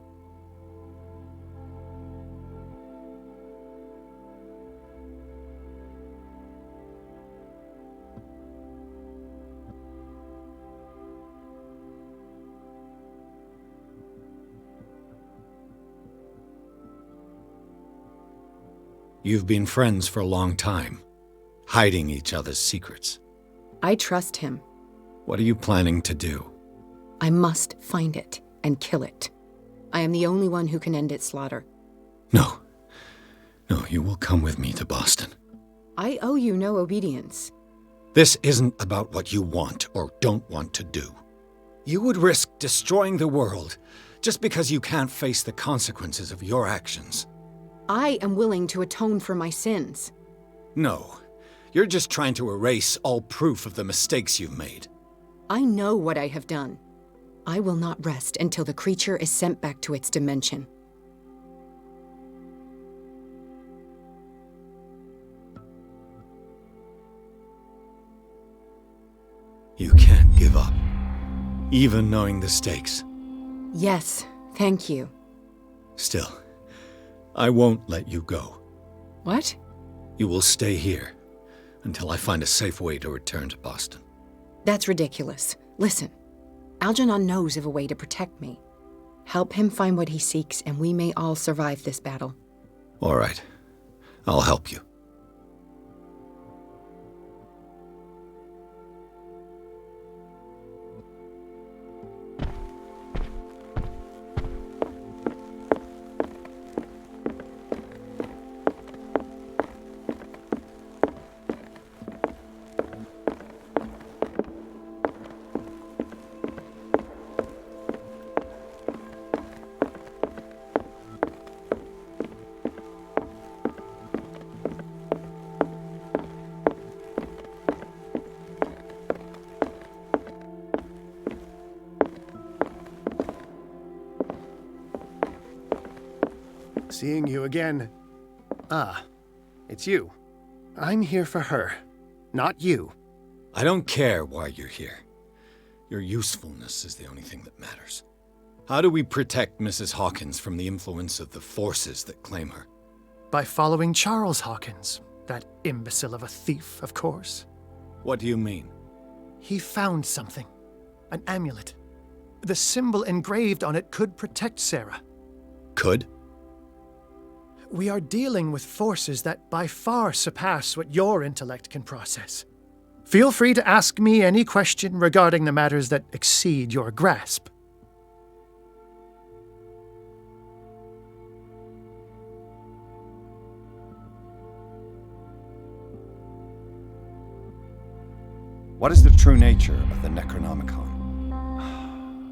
You've been friends for a long time, hiding each other's secrets. I trust him. What are you planning to do? I must find it and kill it. I am the only one who can end its slaughter. No. No, you will come with me to Boston. I owe you no obedience. This isn't about what you want or don't want to do. You would risk destroying the world just because you can't face the consequences of your actions. I am willing to atone for my sins. No, you're just trying to erase all proof of the mistakes you've made. I know what I have done. I will not rest until the creature is sent back to its dimension. You can't give up, even knowing the stakes. Yes, thank you. Still, I won't let you go. What? You will stay here until I find a safe way to return to Boston. That's ridiculous. Listen, Algernon knows of a way to protect me. Help him find what he seeks, and we may all survive this battle. All right. I'll help you. Seeing you again. Ah, it's you. I'm here for her, not you. I don't care why you're here. Your usefulness is the only thing that matters. How do we protect Mrs. Hawkins from the influence of the forces that claim her? By following Charles Hawkins, that imbecile of a thief, of course. What do you mean? He found something. An amulet. The symbol engraved on it could protect Sarah. Could? We are dealing with forces that by far surpass what your intellect can process. Feel free to ask me any question regarding the matters that exceed your grasp. What is the true nature of the Necronomicon?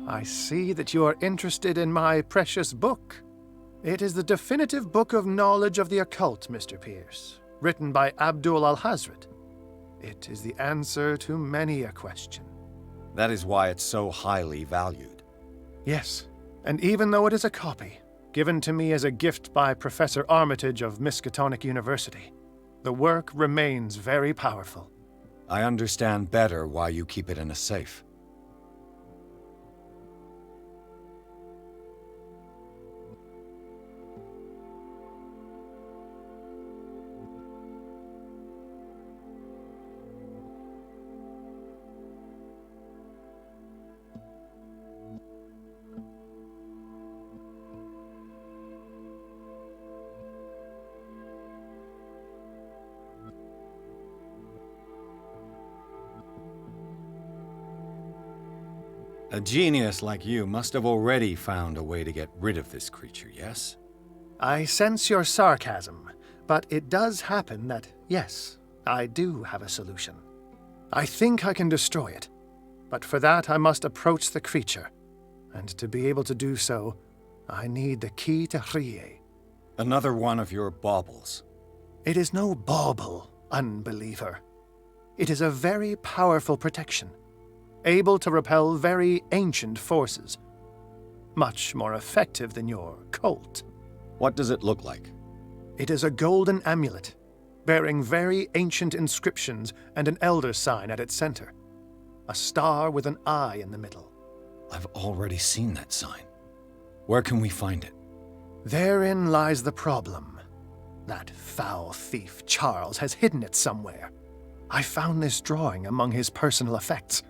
I see that you are interested in my precious book. It is the definitive book of knowledge of the occult, Mr. Pierce, written by Abdul al-Hazred. It is the answer to many a question. That is why it's so highly valued. Yes, and even though it is a copy, given to me as a gift by Professor Armitage of Miskatonic University, the work remains very powerful. I understand better why you keep it in a safe. A genius like you must have already found a way to get rid of this creature, yes? I sense your sarcasm, but it does happen that, yes, I do have a solution. I think I can destroy it, but for that I must approach the creature, and to be able to do so, I need the key to Rie. Another one of your baubles. It is no bauble, unbeliever. It is a very powerful protection, able to repel very ancient forces. Much more effective than your Colt. What does it look like? It is a golden amulet, bearing very ancient inscriptions and an elder sign at its center. A star with an eye in the middle. I've already seen that sign. Where can we find it? Therein lies the problem. That foul thief Charles has hidden it somewhere. I found this drawing among his personal effects.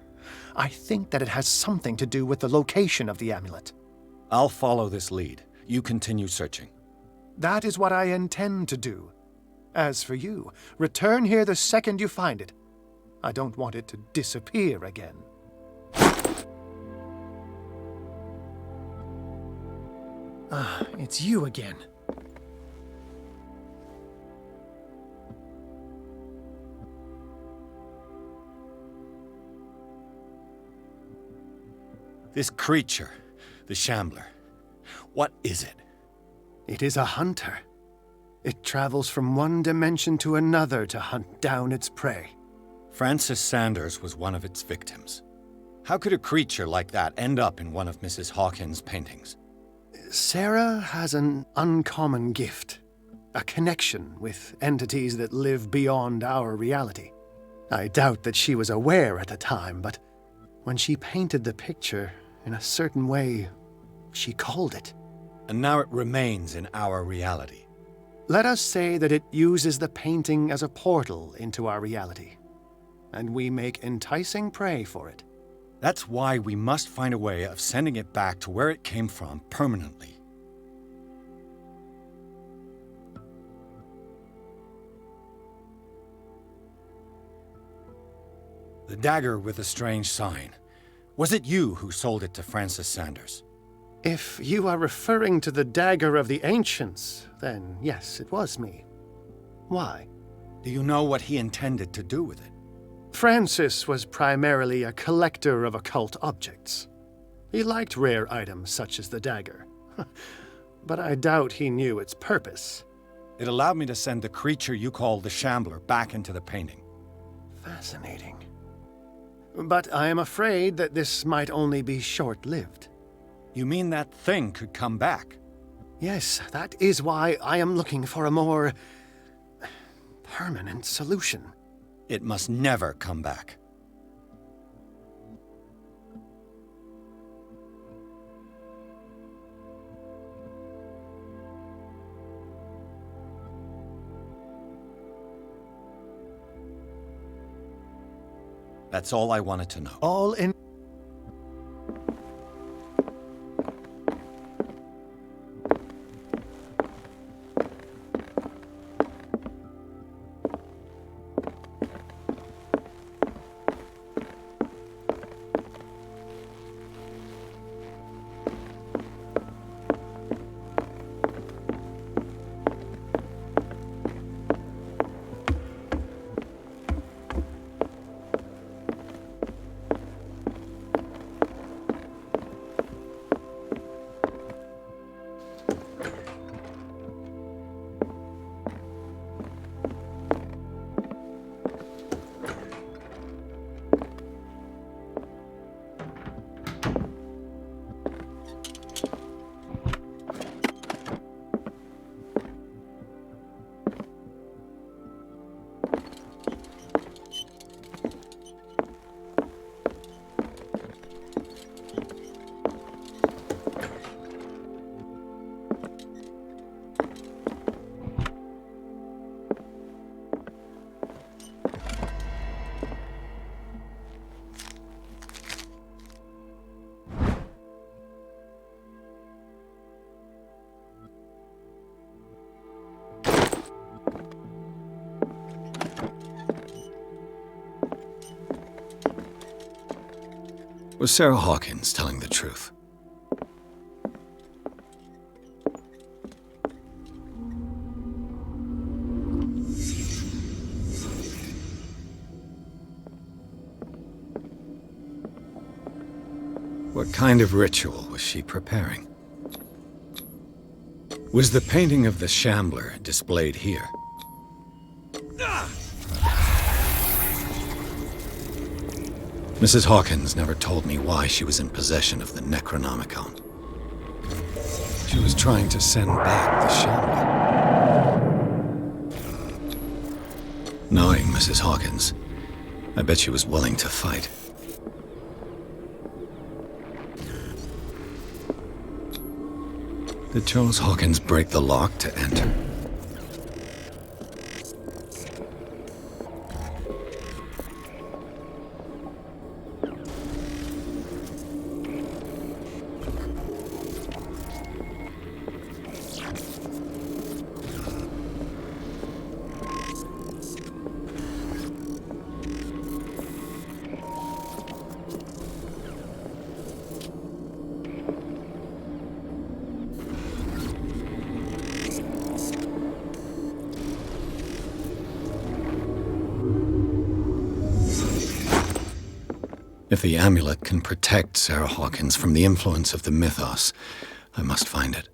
I think that it has something to do with the location of the amulet. I'll follow this lead. You continue searching. That is what I intend to do. As for you, return here the second you find it. I don't want it to disappear again. Ah, it's you again. This creature, the Shambler, what is it? It is a hunter. It travels from one dimension to another to hunt down its prey. Francis Sanders was one of its victims. How could a creature like that end up in one of Mrs. Hawkins' paintings? Sarah has an uncommon gift. A connection with entities that live beyond our reality. I doubt that she was aware at the time, but when she painted the picture, in a certain way, she called it. And now it remains in our reality. Let us say that it uses the painting as a portal into our reality, and we make enticing prey for it. That's why we must find a way of sending it back to where it came from permanently. The dagger with the strange sign. Was it you who sold it to Francis Sanders? If you are referring to the dagger of the ancients, then yes, it was me. Why? Do you know what he intended to do with it? Francis was primarily a collector of occult objects. He liked rare items such as the dagger. But I doubt he knew its purpose. It allowed me to send the creature you call the Shambler back into the painting. Fascinating. But I am afraid that this might only be short-lived. You mean that thing could come back? Yes, that is why I am looking for a more permanent solution. It must never come back. That's all I wanted to know. All in... Was Sarah Hawkins telling the truth? What kind of ritual was she preparing? Was the painting of the Shambler displayed here? Mrs. Hawkins never told me why she was in possession of the Necronomicon. She was trying to send back the Shambler. Knowing Mrs. Hawkins, I bet she was willing to fight. Did Charles Hawkins break the lock to enter? If the amulet can protect Sarah Hawkins from the influence of the mythos, I must find it.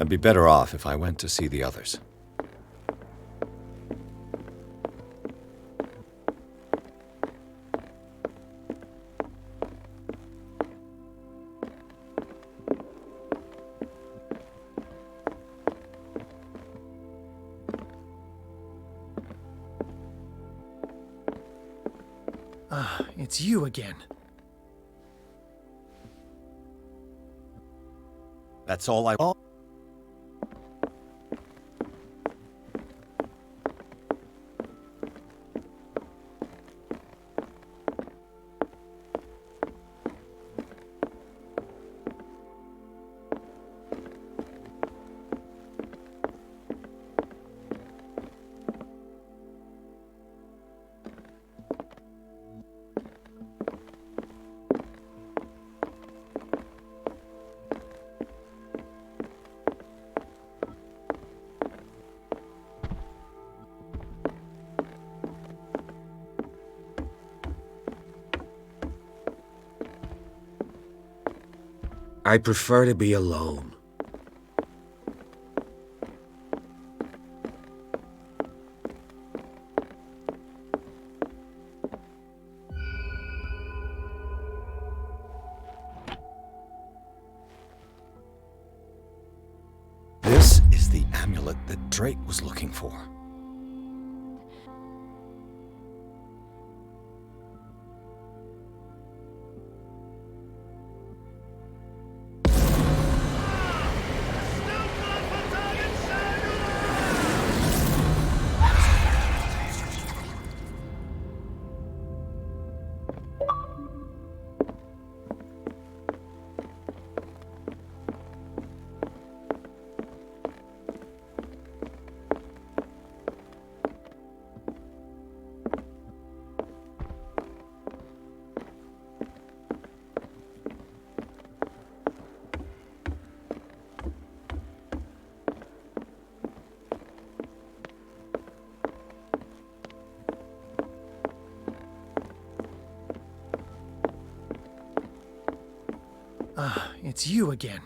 I'd be better off if I went to see the others. Ah, it's you again. That's all I... I prefer to be alone. This is the amulet that Drake was looking for. Ah, it's you again.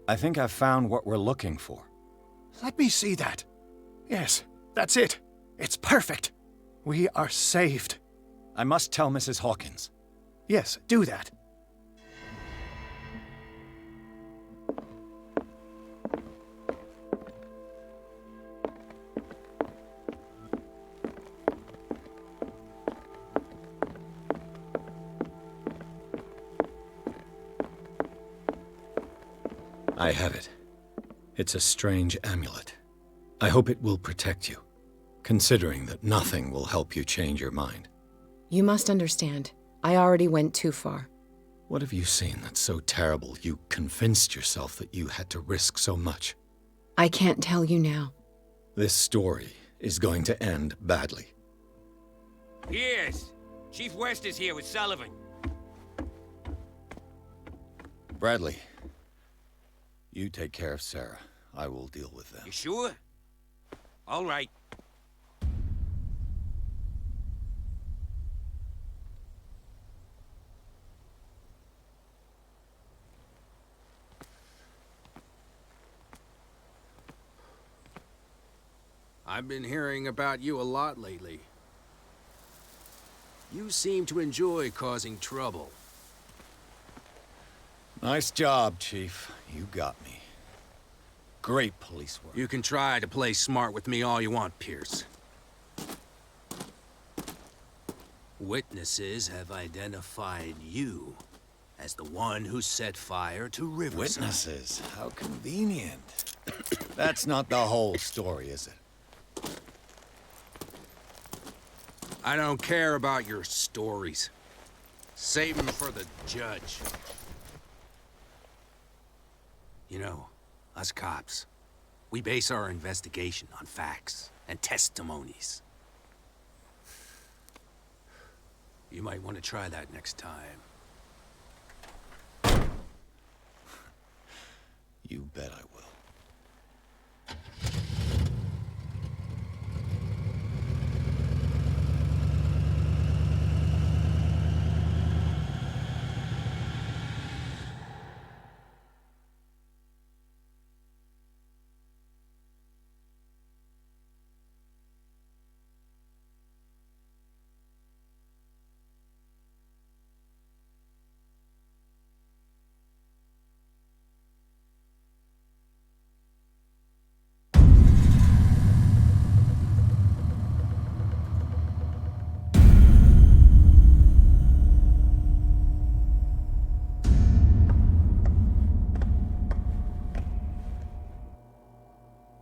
I think I've found what we're looking for. Let me see that. Yes, that's it. It's perfect. We are saved. I must tell Mrs. Hawkins. Yes, do that. I have it. It's a strange amulet. I hope it will protect you, considering that nothing will help you change your mind. You must understand, I already went too far. What have you seen that's so terrible you convinced yourself that you had to risk so much? I can't tell you now. This story is going to end badly. Yes! Chief West is here with Sullivan. Bradley, you take care of Sarah. I will deal with them. You sure? All right. I've been hearing about you a lot lately. You seem to enjoy causing trouble. Nice job, Chief. You got me. Great police work. You can try to play smart with me all you want, Pierce. Witnesses have identified you as the one who set fire to Riverside. Witnesses? How convenient. That's not the whole story, is it? I don't care about your stories. Save them for the judge. You know, us cops, we base our investigation on facts and testimonies. You might want to try that next time. You bet I will.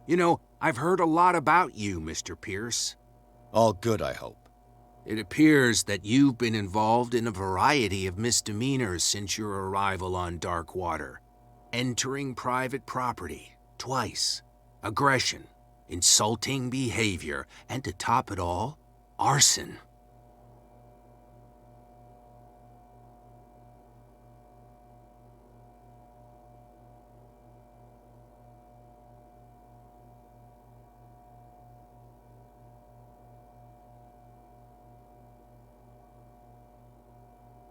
You know, I've heard a lot about you, Mr. Pierce. All good, I hope. It appears that you've been involved in a variety of misdemeanors since your arrival on Darkwater. Entering private property, twice. Aggression, insulting behavior, and to top it all, arson.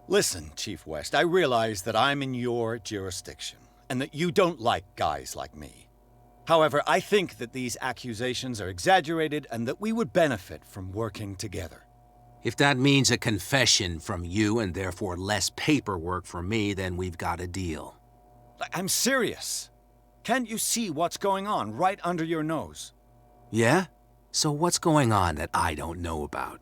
Listen, Chief West, I realize that I'm in your jurisdiction, and that you don't like guys like me. However, I think that these accusations are exaggerated and that we would benefit from working together. If that means a confession from you and therefore less paperwork for me, then we've got a deal. I'm serious. Can't you see what's going on right under your nose? Yeah? So what's going on that I don't know about?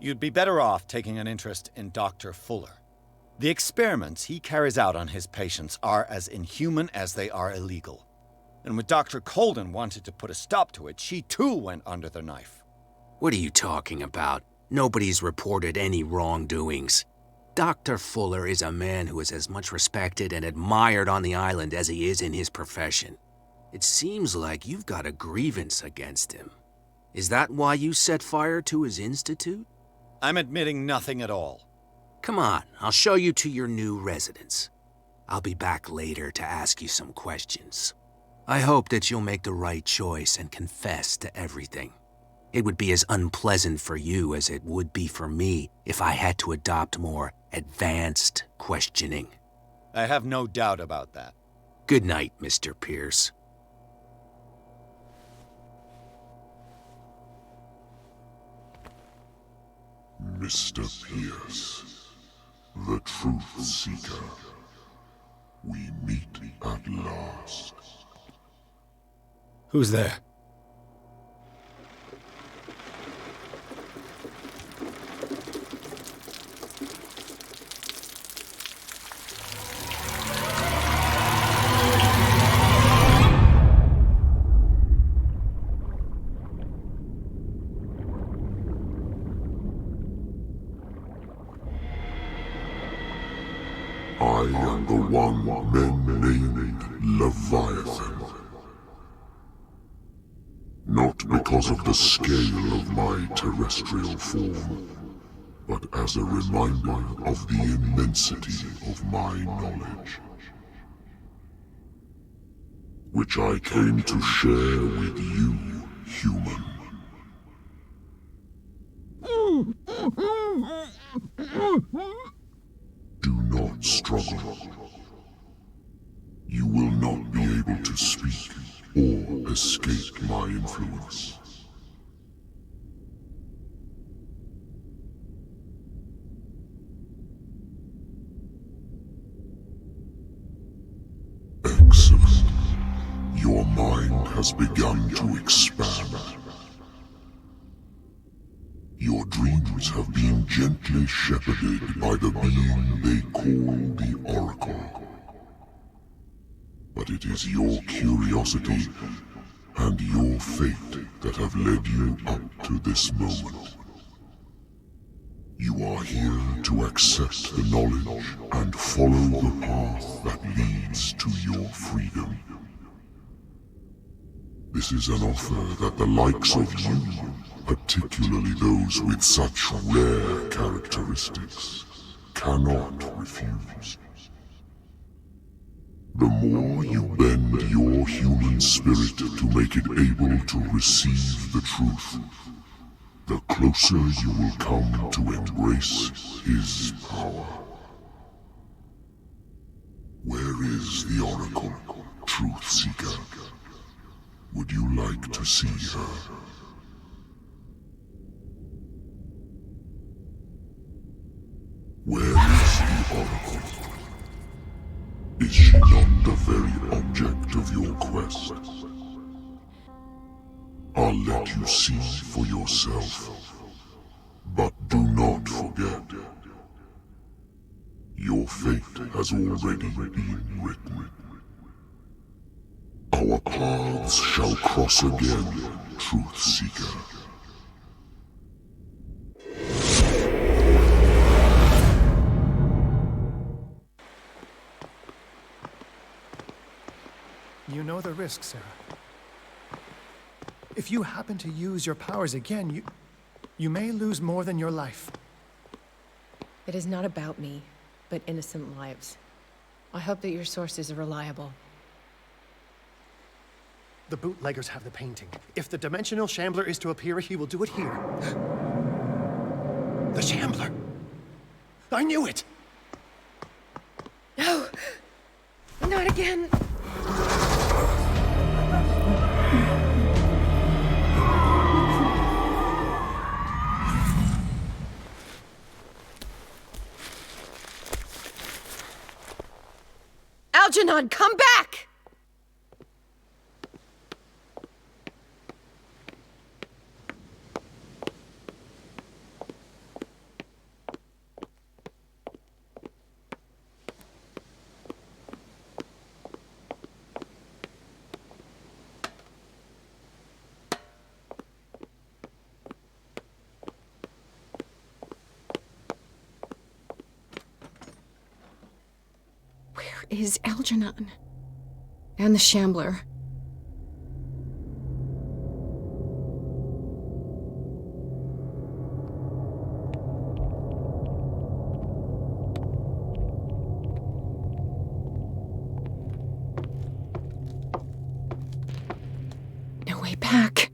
You'd be better off taking an interest in Dr. Fuller. The experiments he carries out on his patients are as inhuman as they are illegal. And when Dr. Colden wanted to put a stop to it, she too went under the knife. What are you talking about? Nobody's reported any wrongdoings. Dr. Fuller is a man who is as much respected and admired on the island as he is in his profession. It seems like you've got a grievance against him. Is that why you set fire to his institute? I'm admitting nothing at all. Come on, I'll show you to your new residence. I'll be back later to ask you some questions. I hope that you'll make the right choice and confess to everything. It would be as unpleasant for you as it would be for me if I had to adopt more advanced questioning. I have no doubt about that. Good night, Mr. Pierce. Mr. Pierce, the Truth Seeker, we meet at last. Who's there? I am the one men named Leviathan. Not because of the scale of my terrestrial form, but as a reminder of the immensity of my knowledge, which I came to share with you, human. Do not struggle. You will not be able to speak or escape my influence. Excellent. Your mind has begun to expand. Your dreams have been gently shepherded by the being they call the Oracle. But it is your curiosity and your fate that have led you up to this moment. You are here to accept the knowledge and follow the path that leads to your freedom. This is an offer that the likes of you, particularly those with such rare characteristics, cannot refuse. The more you bend your human spirit to make it able to receive the truth, the closer you will come to embrace his power. Where is the Oracle, Truth Seeker? Would you like to see her? Where is the Oracle? Is she not the very object of your quest? I'll let you see for yourself. But do not forget, your fate has already been written. Our paths shall cross again, Truth Seeker. You know the risk, Sarah. If you happen to use your powers again, you may lose more than your life. It is not about me, but innocent lives. I hope that your sources are reliable. The bootleggers have the painting. If the dimensional shambler is to appear, he will do it here. The shambler! I knew it! No! Not again! Algernon, come back! Is Algernon and the Shambler. No way back.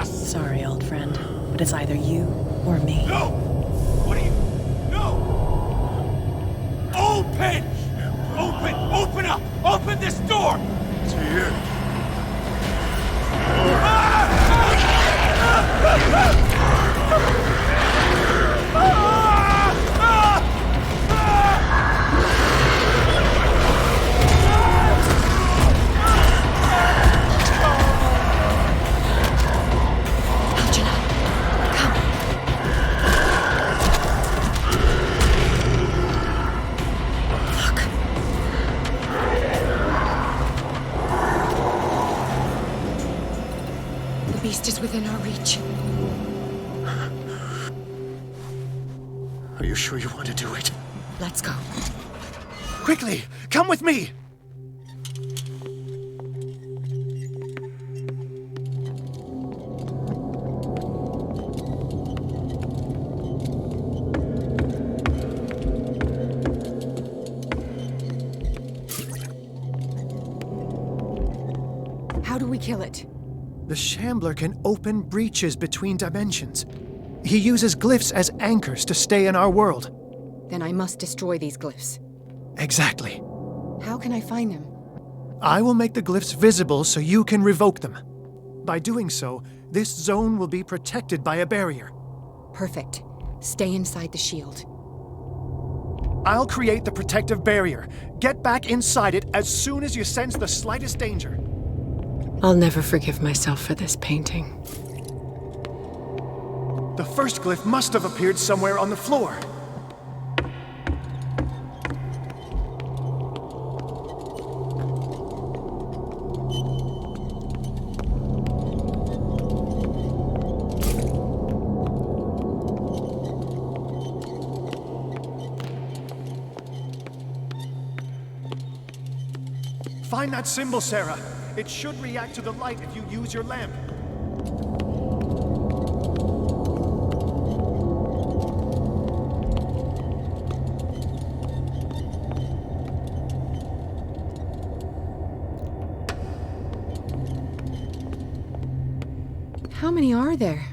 Sorry, old friend, but it's either you or me. No! What are you... No! Open! Open up! Open this door! It's here. Is within our reach. Are you sure you want to do it? Let's go. Quickly, come with me! How do we kill it? The Shambler can open breaches between dimensions. He uses glyphs as anchors to stay in our world. Then I must destroy these glyphs. Exactly. How can I find them? I will make the glyphs visible so you can revoke them. By doing so, this zone will be protected by a barrier. Perfect. Stay inside the shield. I'll create the protective barrier. Get back inside it as soon as you sense the slightest danger. I'll never forgive myself for this painting. The first glyph must have appeared somewhere on the floor. Find that symbol, Sarah. It should react to the light if you use your lamp. How many are there?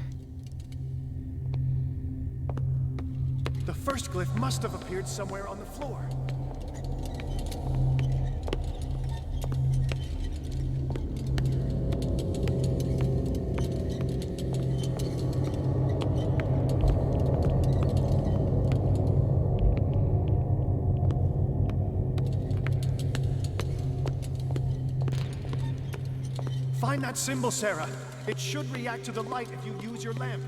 must have appeared somewhere on the floor. Find that symbol, Sarah. It should react to the light if you use your lamp.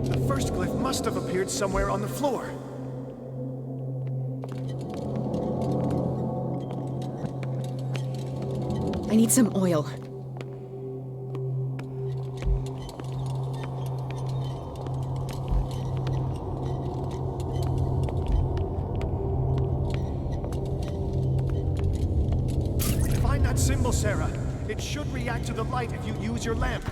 The first glyph must have appeared somewhere on the floor. I need some oil. Find that symbol, Sarah. It should react to the light if you use your lamp.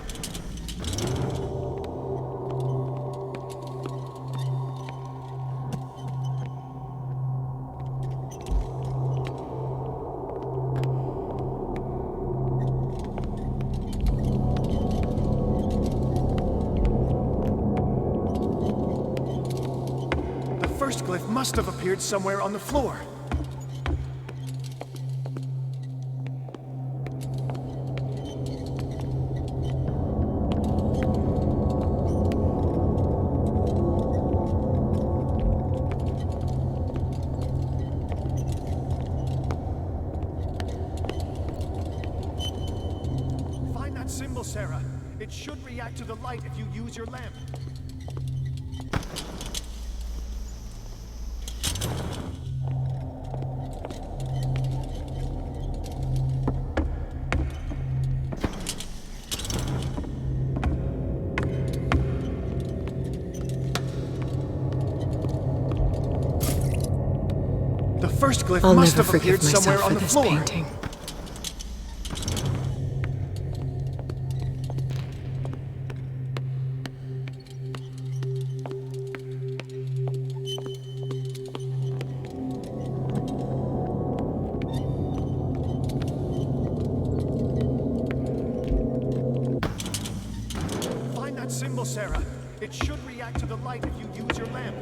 The first glyph must have appeared somewhere on the floor. Find that symbol, Sarah. It should react to the light if you use your lamp. The first glyph I'll must never have appeared forgive somewhere myself on for the this floor. painting. Find that symbol, Sarah. It should react to the light if you use your lamp.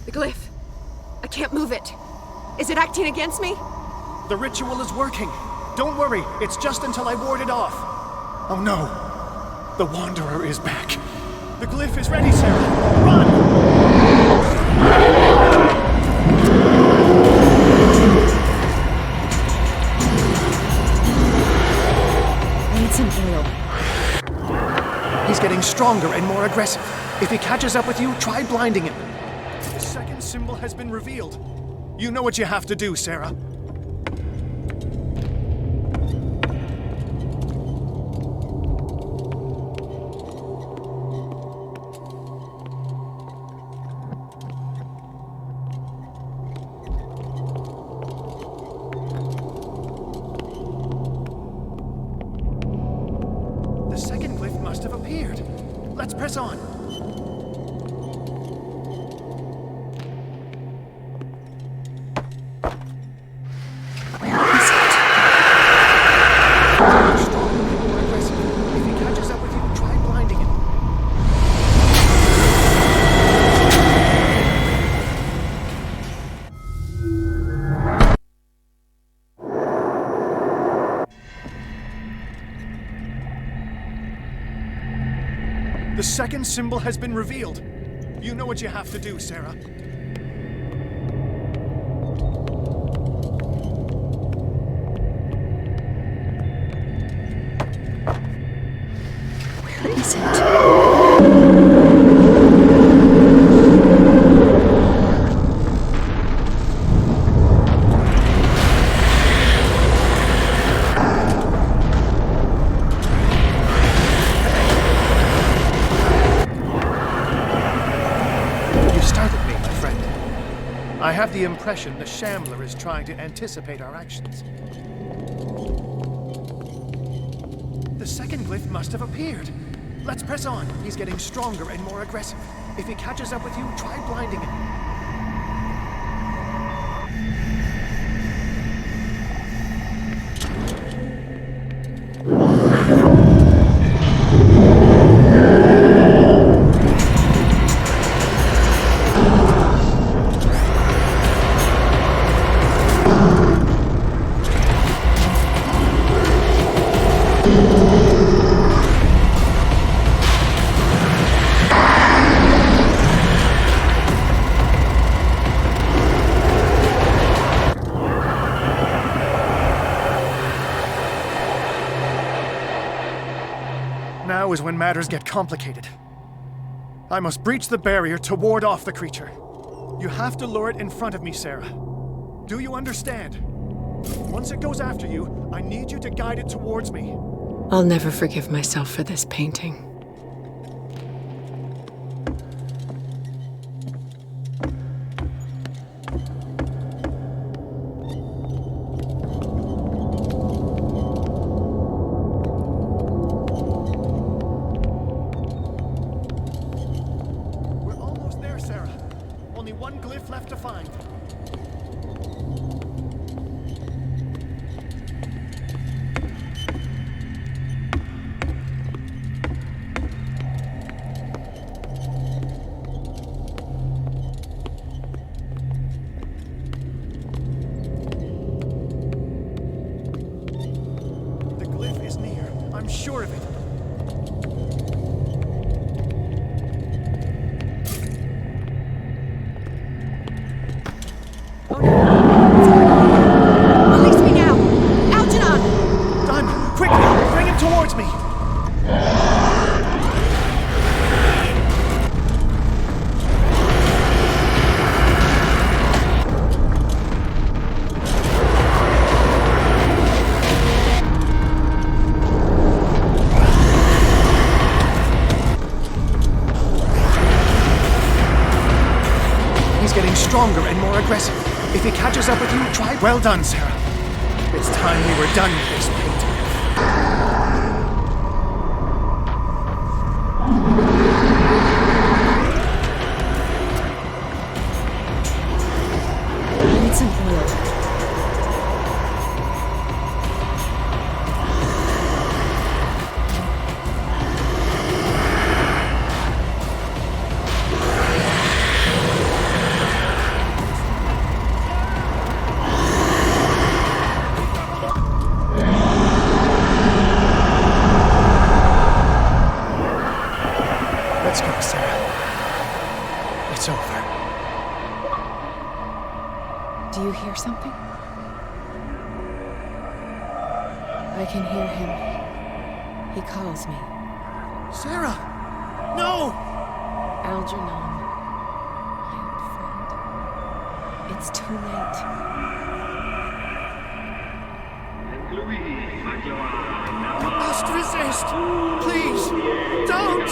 The glyph. I can't move it. Is it acting against me? The ritual is working. Don't worry, it's just until I ward it off. Oh no. The Wanderer is back. The glyph is ready, Sarah. Run! I need some oil. He's getting stronger and more aggressive. If he catches up with you, try blinding him. The second symbol has been revealed. You know what you have to do, Sarah. The second glyph must have appeared. Let's press on. If he catches up with you, try blinding him. The second symbol has been revealed. You know what you have to do, Sarah. Where is it? You startled me, my friend. I have the impression the Shambler is trying to anticipate our actions. The second glyph must have appeared. Let's press on. He's getting stronger and more aggressive. If he catches up with you, try blinding him. Now is when matters get complicated. I must breach the barrier to ward off the creature. You have to lure it in front of me, Sarah. Do you understand? Once it goes after you, I need you to guide it towards me. I'll never forgive myself for this painting. We're almost there, Sarah. Only one glyph left to find. The glyph is near. I'm sure of it. Release me now! Algernon! Done! Quickly! Bring him towards me! He's getting stronger and more aggressive. If he catches up with you, try. Well done, Sarah. It's time we were done with this painting. I need some oil. Let's go, Sarah. It's over. Do you hear something? I can hear him. He calls me. Sarah! No! Algernon, my old friend. It's too late. You must resist! Please! Don't!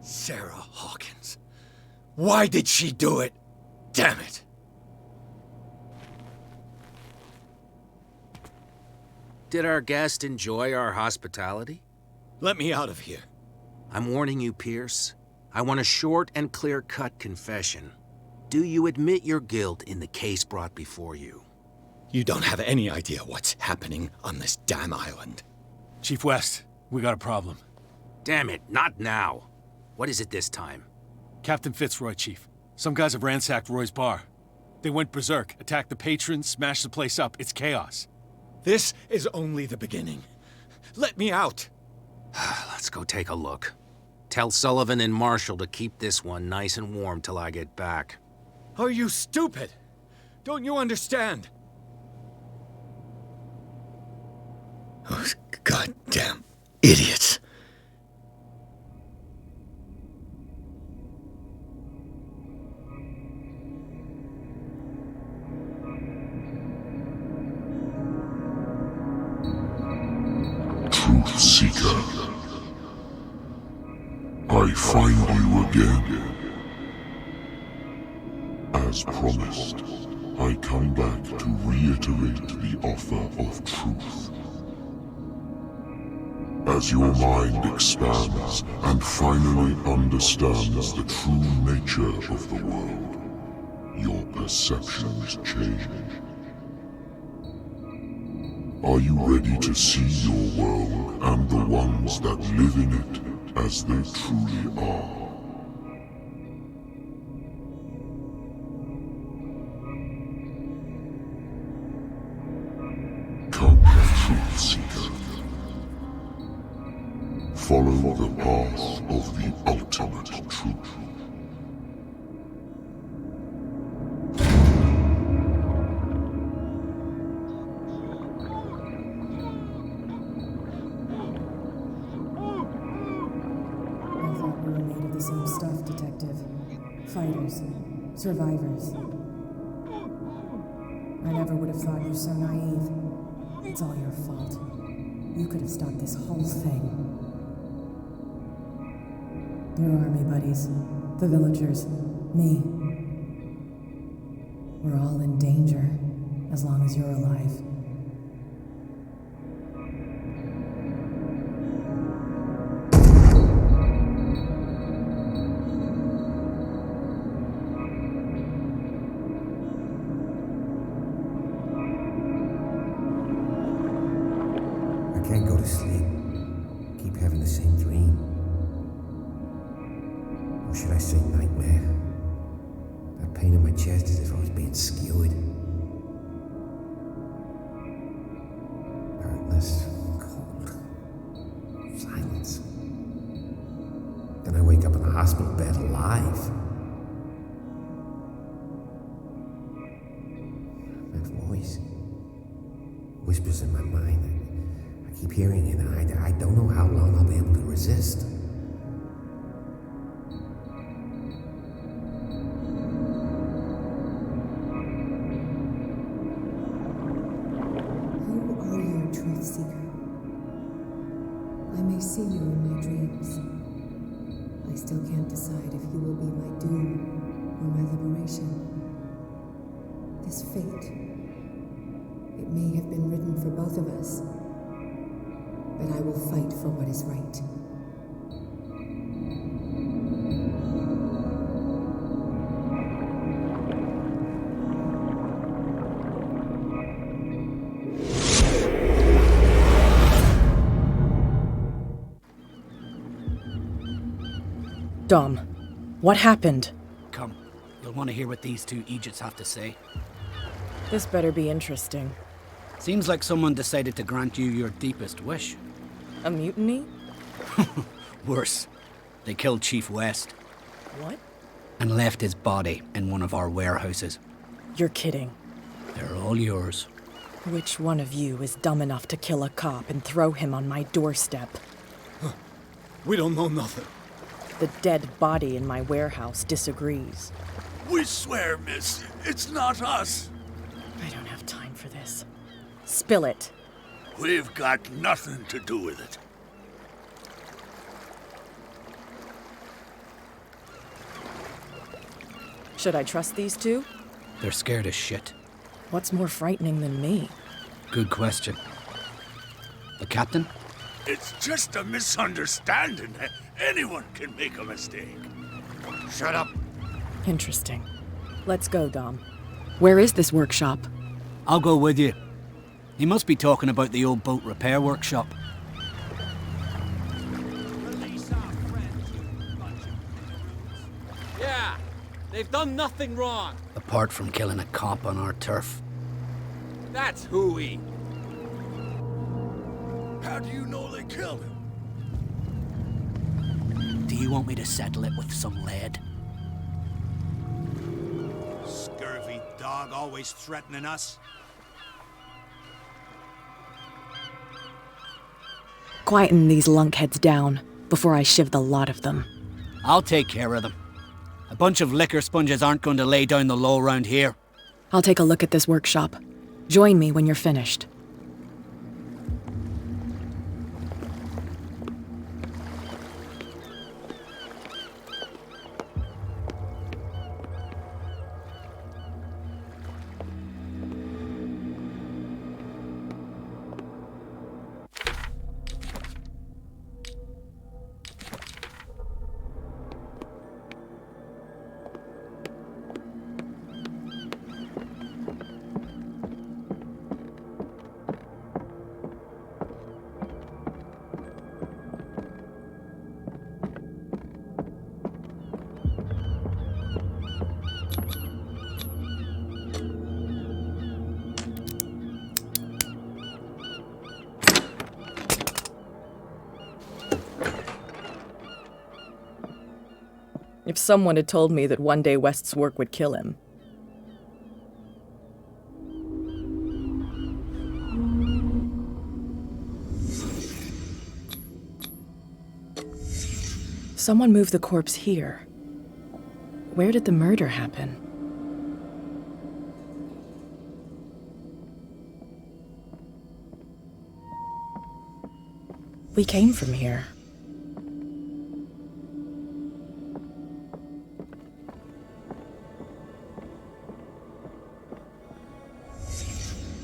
Sarah Hawkins. Why did she do it? Damn it! Did our guest enjoy our hospitality? Let me out of here. I'm warning you, Pierce. I want a short and clear-cut confession. Do you admit your guilt in the case brought before you? You don't have any idea what's happening on this damn island. Chief West, we got a problem. Damn it, not now. What is it this time? Captain Fitzroy, Chief. Some guys have ransacked Roy's bar. They went berserk, attacked the patrons, smashed the place up. It's chaos. This is only the beginning. Let me out. Let's go take a look. Tell Sullivan and Marshall to keep this one nice and warm till I get back. Are you stupid? Don't you understand? Those goddamn idiots. Truth Seeker, I find you again. As promised, I come back to reiterate the offer of truth. As your mind expands and finally understands the true nature of the world, your perceptions change. Are you ready to see your world and the ones that live in it as they truly are? Come, Truth Seeker. Follow the path of the ultimate truth. Same stuff, Detective. Fighters. Survivors. I never would have thought you so naive. It's all your fault. You could have stopped this whole thing. Your army buddies, the villagers, me. We're all in danger, as long as you're alive. Can't go to sleep. Keep having the same dream. Or should I say nightmare? That pain in my chest as if I was being skewered. Darkness, cold, silence. Then I wake up in a hospital bed alive. That voice whispers in my mind. I keep hearing it, and I don't know how long I'll be able to resist. Who are you, Truth Seeker? I may see you in my dreams. I still can't decide if you will be my doom or my liberation. This fate, it may have been written for both of us. But I will fight for what is right. Dom, what happened? Come, you'll want to hear what these two Egypts have to say. This better be interesting. Seems like someone decided to grant you your deepest wish. A mutiny? Worse. They killed Chief West. What? And left his body in one of our warehouses. You're kidding. They're all yours. Which one of you is dumb enough to kill a cop and throw him on my doorstep? We don't know nothing. The dead body in my warehouse disagrees. We swear, miss, it's not us. I don't have time for this. Spill it. We've got nothing to do with it. Should I trust these two? They're scared as shit. What's more frightening than me? Good question. The captain? It's just a misunderstanding. Anyone can make a mistake. Shut up. Interesting. Let's go, Dom. Where is this workshop? I'll go with you. He must be talking about the old boat repair workshop. Release our friends, you bunch of They've done nothing wrong. Apart from killing a cop on our turf. That's hooey. How do you know they killed him? Do you want me to settle it with some lead? Scurvy dog always threatening us. Quieten these lunkheads down before I shiv the lot of them. I'll take care of them. A bunch of liquor sponges aren't going to lay down the law around here. I'll take a look at this workshop. Join me when you're finished. If someone had told me that one day West's work would kill him. Someone moved the corpse here. Where did the murder happen? We came from here.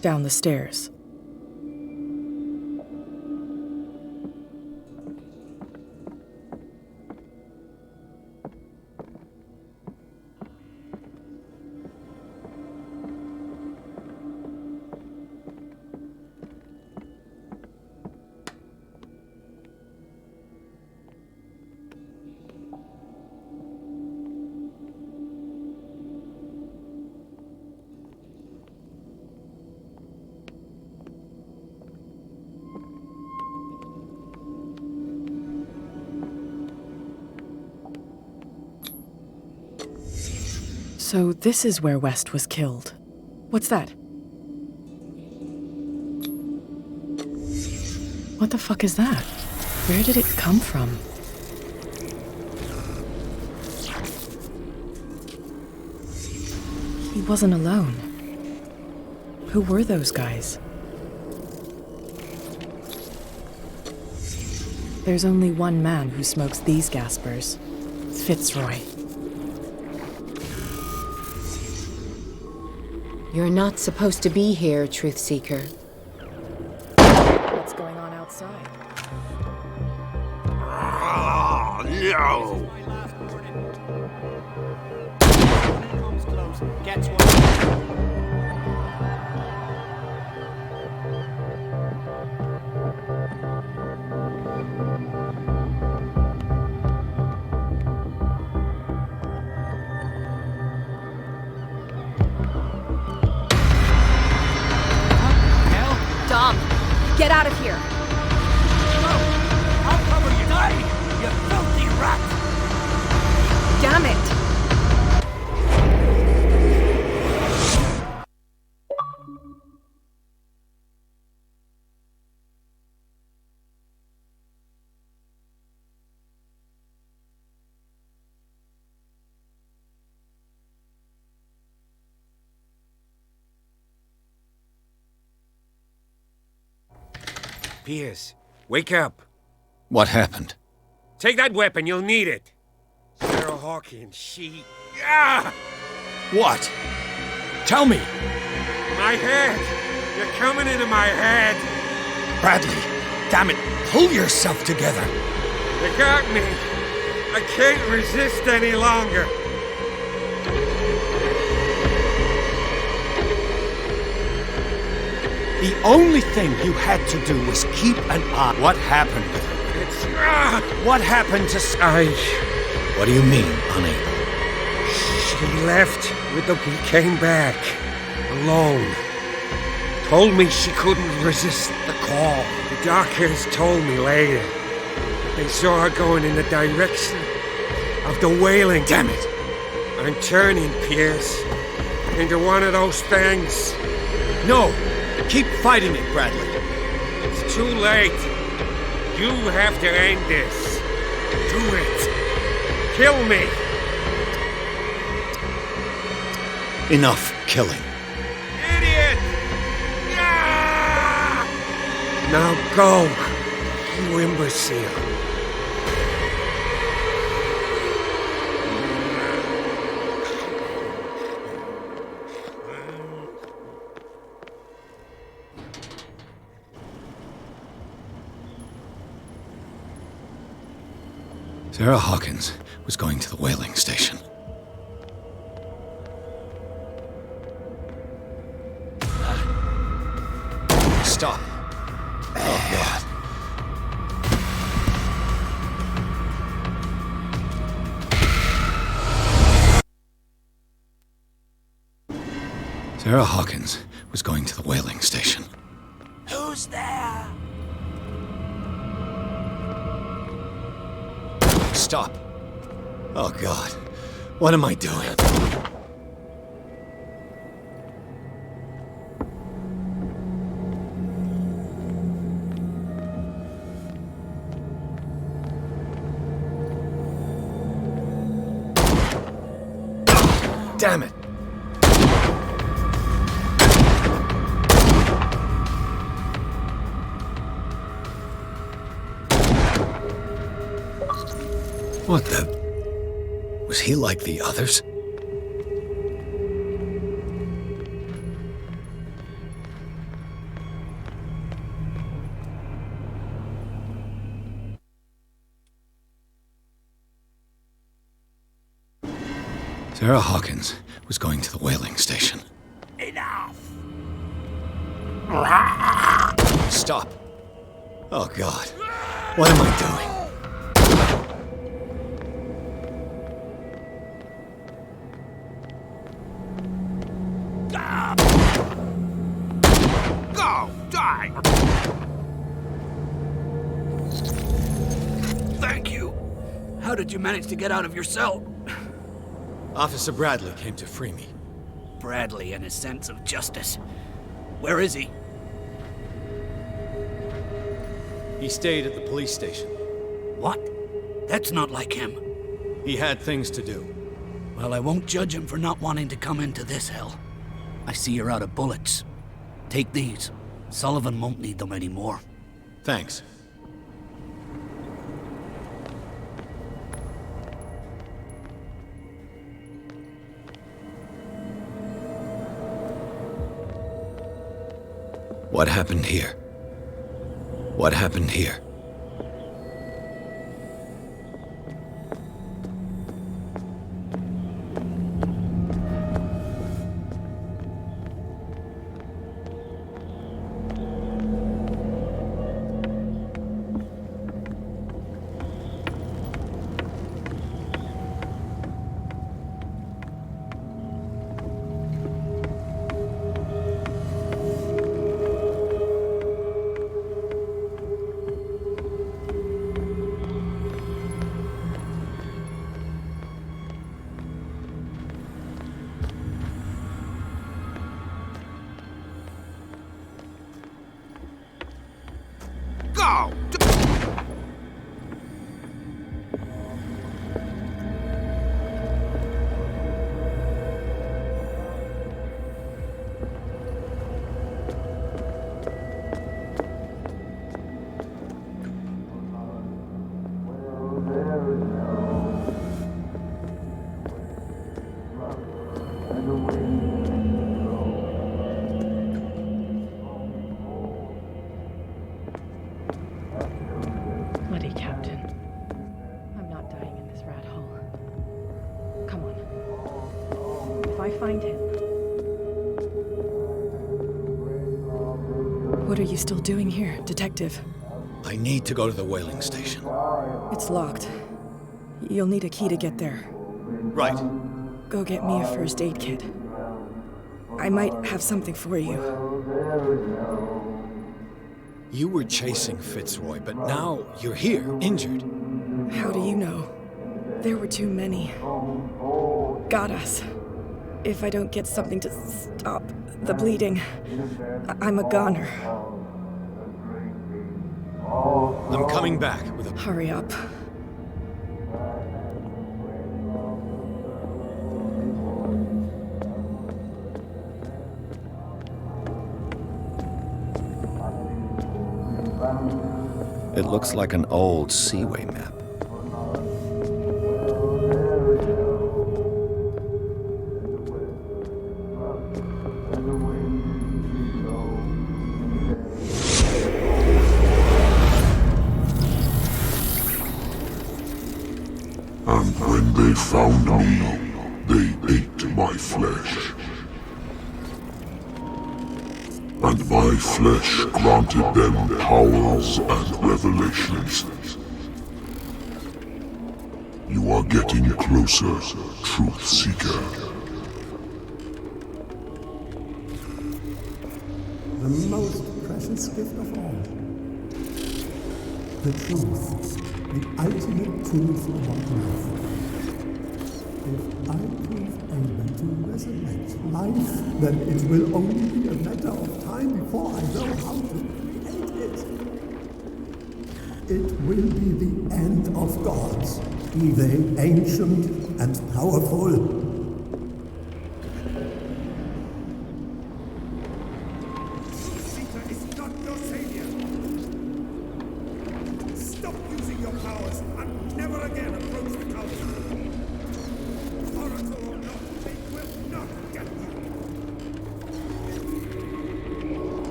Down the stairs. So this is where West was killed. What's that? What the fuck is that? Where did it come from? He wasn't alone. Who were those guys? There's only one man who smokes these gaspers. Fitzroy. You're not supposed to be here, Truth Seeker. What's going on outside? Oh, no! Gets one. Dom, get out of here! No! I'll cover you! Die! You filthy rat! Damn it! Pierce, wake up. What happened? Take that weapon, you'll need it. Sarah Hawkins, she... Ah! What? Tell me! My head! You're coming into my head! Bradley, damn it, pull yourself together! You got me! I can't resist any longer! The only thing you had to do was keep an eye. What happened with her? It's... What happened to... I... What do you mean, unable? She He left he came back. Alone. Told me she couldn't resist the call. The doctors told me later that they saw her going in the direction of the wailing. Damn it! I'm turning, Pierce, into one of those things. No! Keep fighting it, Bradley. It's too late. You have to end this. Do it. Kill me. Enough killing. Idiot! Ah! Now go, you imbecile. Sarah Hawkins was going to the whaling station. Stop. Oh, God. Sarah Hawkins was going to the whaling station. Who's there? Stop. Oh, God. What am I doing? Damn it! What the... Was he like the others? Sarah Hawkins was going to the whaling station. Enough! Stop. Oh, God. What am I doing? Go! Die! Thank you. How did you manage to get out of your cell? Officer Bradley came to free me. Bradley and his sense of justice. Where is he? He stayed at the police station. What? That's not like him. He had things to do. Well, I won't judge him for not wanting to come into this hell. I see you're out of bullets. Take these. Sullivan won't need them anymore. Thanks. What happened here? What happened here? Go! Bloody Captain. I'm not dying in this rat hole. Come on. If I find him... What are you still doing here, Detective? I need to go to the whaling station. It's locked. You'll need a key to get there. Right. go get me a first aid kit. I might have something for you. You were chasing Fitzroy, but now you're here, injured. How do you know? There were too many. Got us. If I don't get something to stop the bleeding, I'm a goner. I'm coming back with a... Hurry up. It looks like an old Seaway map. And when they found me, they ate my flesh. And my flesh granted them powers and revelations. You are getting closer, Truth Seeker. The most precious gift of all. The truth. The ultimate truth about life. If I prove able to resurrect life, then it will only be a matter of time before I know how to create it. It will be the end of gods, be they ancient and powerful.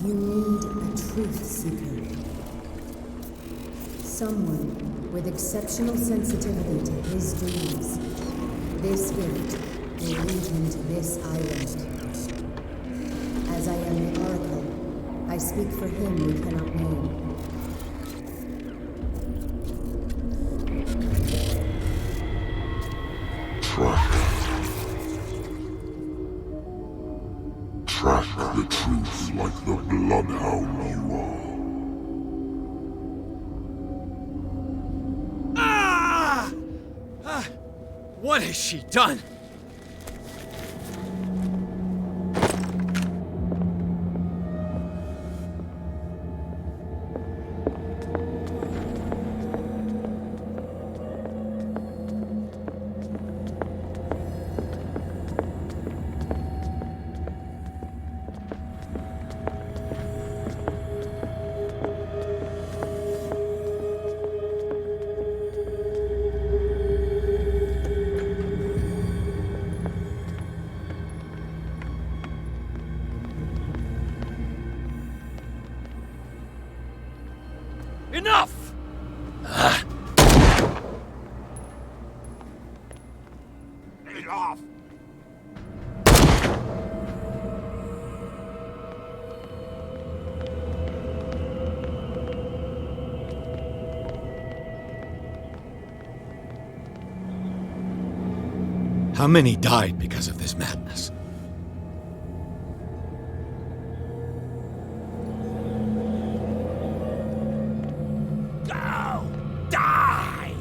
You need a truth seeker. Someone with exceptional sensitivity to his dreams. This gift will lead him to this island. As I am the Oracle, I speak for him we cannot name. Track the truth like the bloodhound you are. What has she done? Enough! Enough! How many died because of this madness? Go! Die!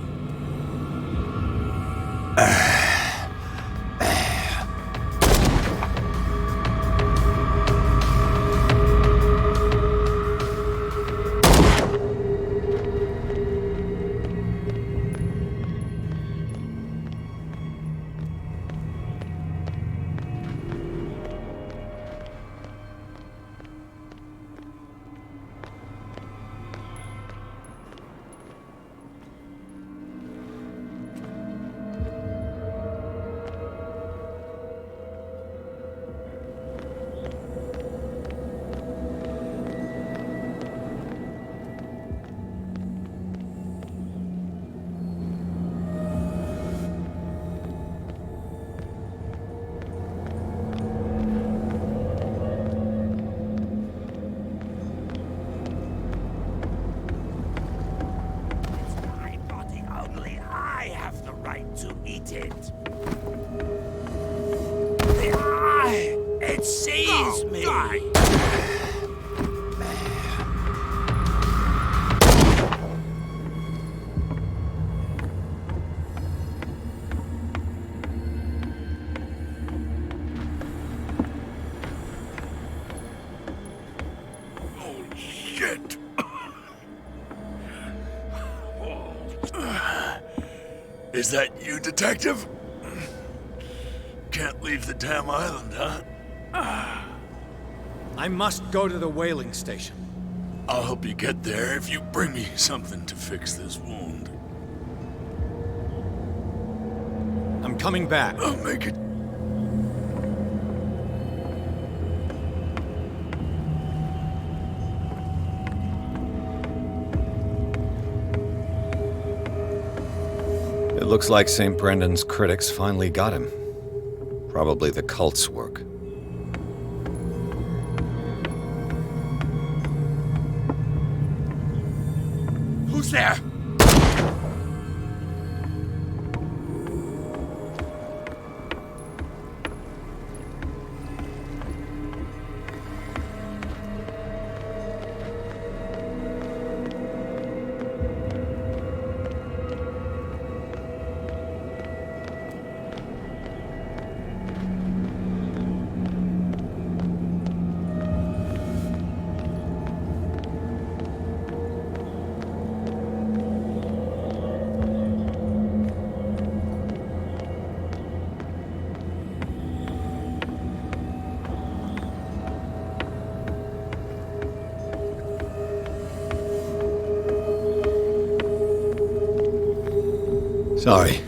it. It sees me. Shit! Is that you, Detective? Can't leave the damn island, huh? I must go to the whaling station. I'll help you get there if you bring me something to fix this wound. I'm coming back. I'll make it. It looks like St. Brendan's critics finally got him. Probably the cult's work. Who's there? Sorry.